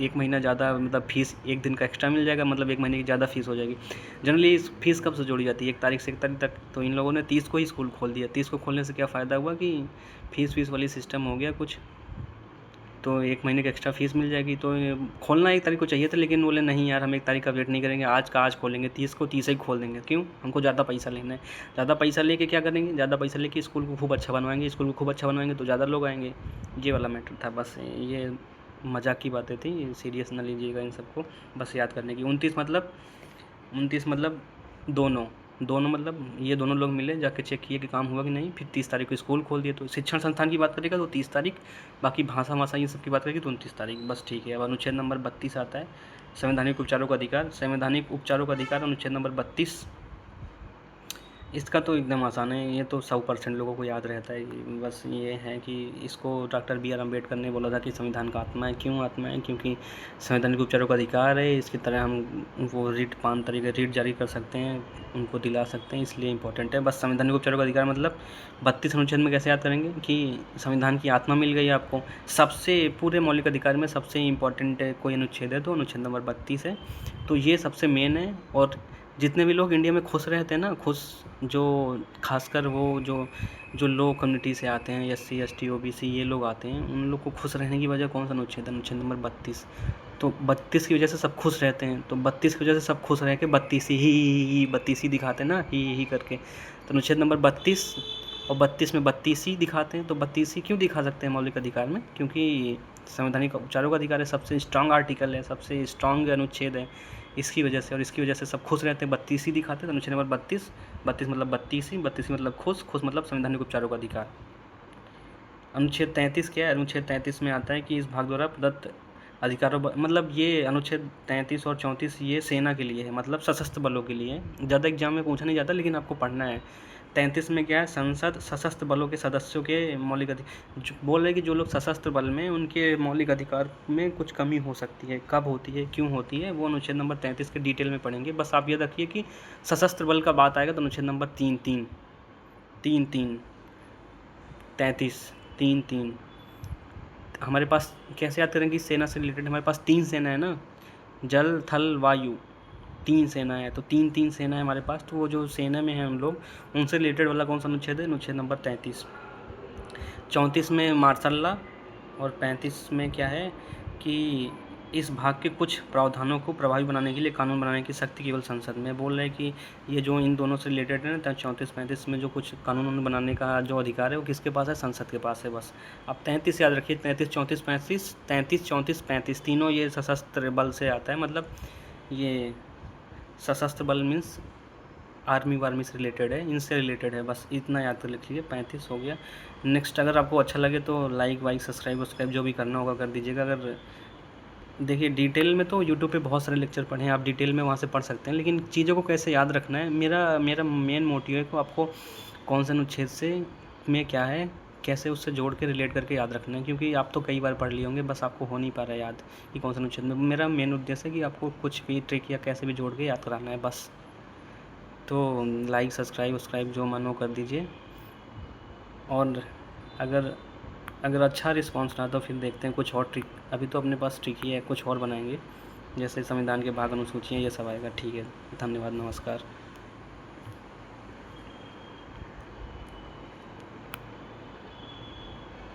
1 महीना ज़्यादा, मतलब फ़ीस 1 दिन का एक्स्ट्रा मिल जाएगा, मतलब 1 महीने की ज़्यादा फ़ीस हो जाएगी। जनरली इस फ़ीस कब से जोड़ी जाती है? 1 तारीख से 1 तारीख तक। तो इन लोगों ने 30 को ही स्कूल खोल दिया। 30 को खोलने से क्या फ़ायदा हुआ कि फ़ीस वाली सिस्टम हो गया कुछ, तो 1 महीने की एक्स्ट्रा फ़ीस मिल जाएगी। तो खोलना 1 तारीख को चाहिए था, लेकिन बोले नहीं यार हम 1 तारीख का वेट नहीं करेंगे, आज का आज खोलेंगे, 30 को 30 ही खोल देंगे। क्यों? हमको ज़्यादा पैसा लेना है। ज़्यादा पैसा लेके क्या करेंगे? ज़्यादा पैसा लेके स्कूल को खूब अच्छा बनवाएंगे। स्कूल को खूब अच्छा बनवाएंगे तो ज़्यादा लोग आएंगे। ये वाला मैटर था। बस ये मजाक की बातें थी, सीरियस ना लीजिएगा इन सबको, बस याद करने की। 29 मतलब दोनों मतलब ये दोनों लोग मिले, जाके चेक किए कि काम हुआ कि नहीं, फिर 30 तारीख को स्कूल खोल दिए। तो शिक्षण संस्थान की बात करेगा तो 30 तारीख, बाकी भाषा ये सब की बात करेगी तो 29 तारीख, बस ठीक है। अब अनुच्छेद नंबर 32 आता है, संवैधानिक उपचारों का अधिकार। अनुच्छेद नंबर 32, इसका तो एकदम आसान है, ये तो 100% लोगों को याद रहता है। बस ये है कि इसको डॉक्टर बी आर अम्बेडकर ने बोला था कि संविधान का आत्मा है। क्यों आत्मा है? क्योंकि संवैधानिक उपचारों का अधिकार है, इसकी तरह हम वो रीट जारी कर सकते हैं, उनको दिला सकते हैं, इसलिए इम्पोर्टेंट है। बस संवैधानिक उपचारों का अधिकार मतलब 32 अनुच्छेद में कैसे याद करेंगे कि संविधान की आत्मा मिल गई आपको। सबसे पूरे मौलिक अधिकार में सबसे इम्पोर्टेंट कोई अनुच्छेद है तो अनुच्छेद नंबर 32 है। तो ये सबसे मेन है। और जितने भी लोग इंडिया में खुश रहते हैं ना, जो खासकर वो जो लो कम्युनिटी से आते हैं, SC ST OBC ये लोग आते हैं, उन लोग को खुश रहने की वजह कौन सा अनुच्छेद है? अनुच्छेद नंबर 32। तो 32 की वजह से सब खुश रहते हैं। तो 32 की वजह से सब खुश रह के 32 ही दिखाते हैं ना, ही करके। तो अनुच्छेद नंबर 32 और 32 में 32 ही दिखाते हैं। तो 32 ही क्यों दिखा सकते हैं मौलिक अधिकार में? क्योंकि संवैधानिक उपचारों का अधिकार है, सबसे स्ट्रांग आर्टिकल है, सबसे स्ट्रांग अनुच्छेद है, इसकी वजह से। और इसकी वजह से सब खुश रहते हैं, 32 ही दिखाते हैं। तो अनुच्छेद नंबर 32 मतलब 32 ही मतलब खुश मतलब संवैधानिक उपचारों का अधिकार। अनुच्छेद 33 क्या है? अनुच्छेद 33 में आता है कि इस भाग द्वारा प्रदत्त अधिकारों, मतलब ये अनुच्छेद 33 और 34 ये सेना के लिए है, मतलब सशस्त्र बलों के लिए। ज़्यादा एग्जाम में पूछा नहीं जाता, लेकिन आपको पढ़ना है। 33 में क्या है? संसद सशस्त्र बलों के सदस्यों के मौलिक अधिकार, बोल रहे कि जो लोग सशस्त्र बल में, उनके मौलिक अधिकार में कुछ कमी हो सकती है। कब होती है, क्यों होती है, वो अनुच्छेद नंबर 33 के डिटेल में पढ़ेंगे। बस आप याद रखिए कि सशस्त्र बल का बात आएगा तो अनुच्छेद नंबर 33 हमारे पास कैसे याद करेंगे? सेना से रिलेटेड हमारे पास 3 सेना है ना, जल थल वायु, 3 सेना है। तो 3 सेना है हमारे पास। तो वो जो सेना में है हम लोग, उनसे रिलेटेड वाला कौन सा अनुच्छेद है? अनुच्छेद नंबर 33। 34 में मार्शल लॉ और 35 में क्या है? कि इस भाग के कुछ प्रावधानों को प्रभावी बनाने के लिए कानून बनाने की शक्ति केवल संसद में। बोल रहे हैं कि ये जो इन दोनों से रिलेटेड है ना 34-35 में जो कुछ कानून बनाने का जो अधिकार है वो किसके पास है? संसद के पास है बस। अब 33 याद रखिए, 33 तीनों ये सशस्त्र बल से आता है, मतलब ये सशस्त्र बल मीन्स आर्मी वार्मी से रिलेटेड है, इनसे रिलेटेड है, बस इतना याद कर लीजिए। 35 हो गया। नेक्स्ट अगर आपको अच्छा लगे तो लाइक वाइक सब्सक्राइब जो भी करना होगा कर दीजिएगा। अगर देखिए डिटेल में तो यूट्यूब पे बहुत सारे लेक्चर पढ़े हैं, आप डिटेल में वहाँ से पढ़ सकते हैं, लेकिन चीज़ों को कैसे याद रखना है, मेरा मेरा मेन मोटिव है कि आपको कौन से अनुच्छेद से में क्या है, कैसे उससे जोड़ के रिलेट करके याद रखना है, क्योंकि आप तो कई बार पढ़ लिए होंगे, बस आपको हो नहीं पा रहा है याद कि कौन सा अनुच्छेद में। मेरा मेन उद्देश्य है कि आपको कुछ भी ट्रिक या कैसे भी जोड़ के याद कराना है बस। तो लाइक सब्सक्राइब जो मन हो कर दीजिए। और अगर अगर अच्छा रिस्पॉन्स रहा तो फिर देखते हैं कुछ और ट्रिक। अभी तो अपने पास ट्रिक ही है, कुछ और बनाएंगे, जैसे संविधान के भाग अनुसूचियाँ ये सब आएगा। ठीक है, धन्यवाद, नमस्कार।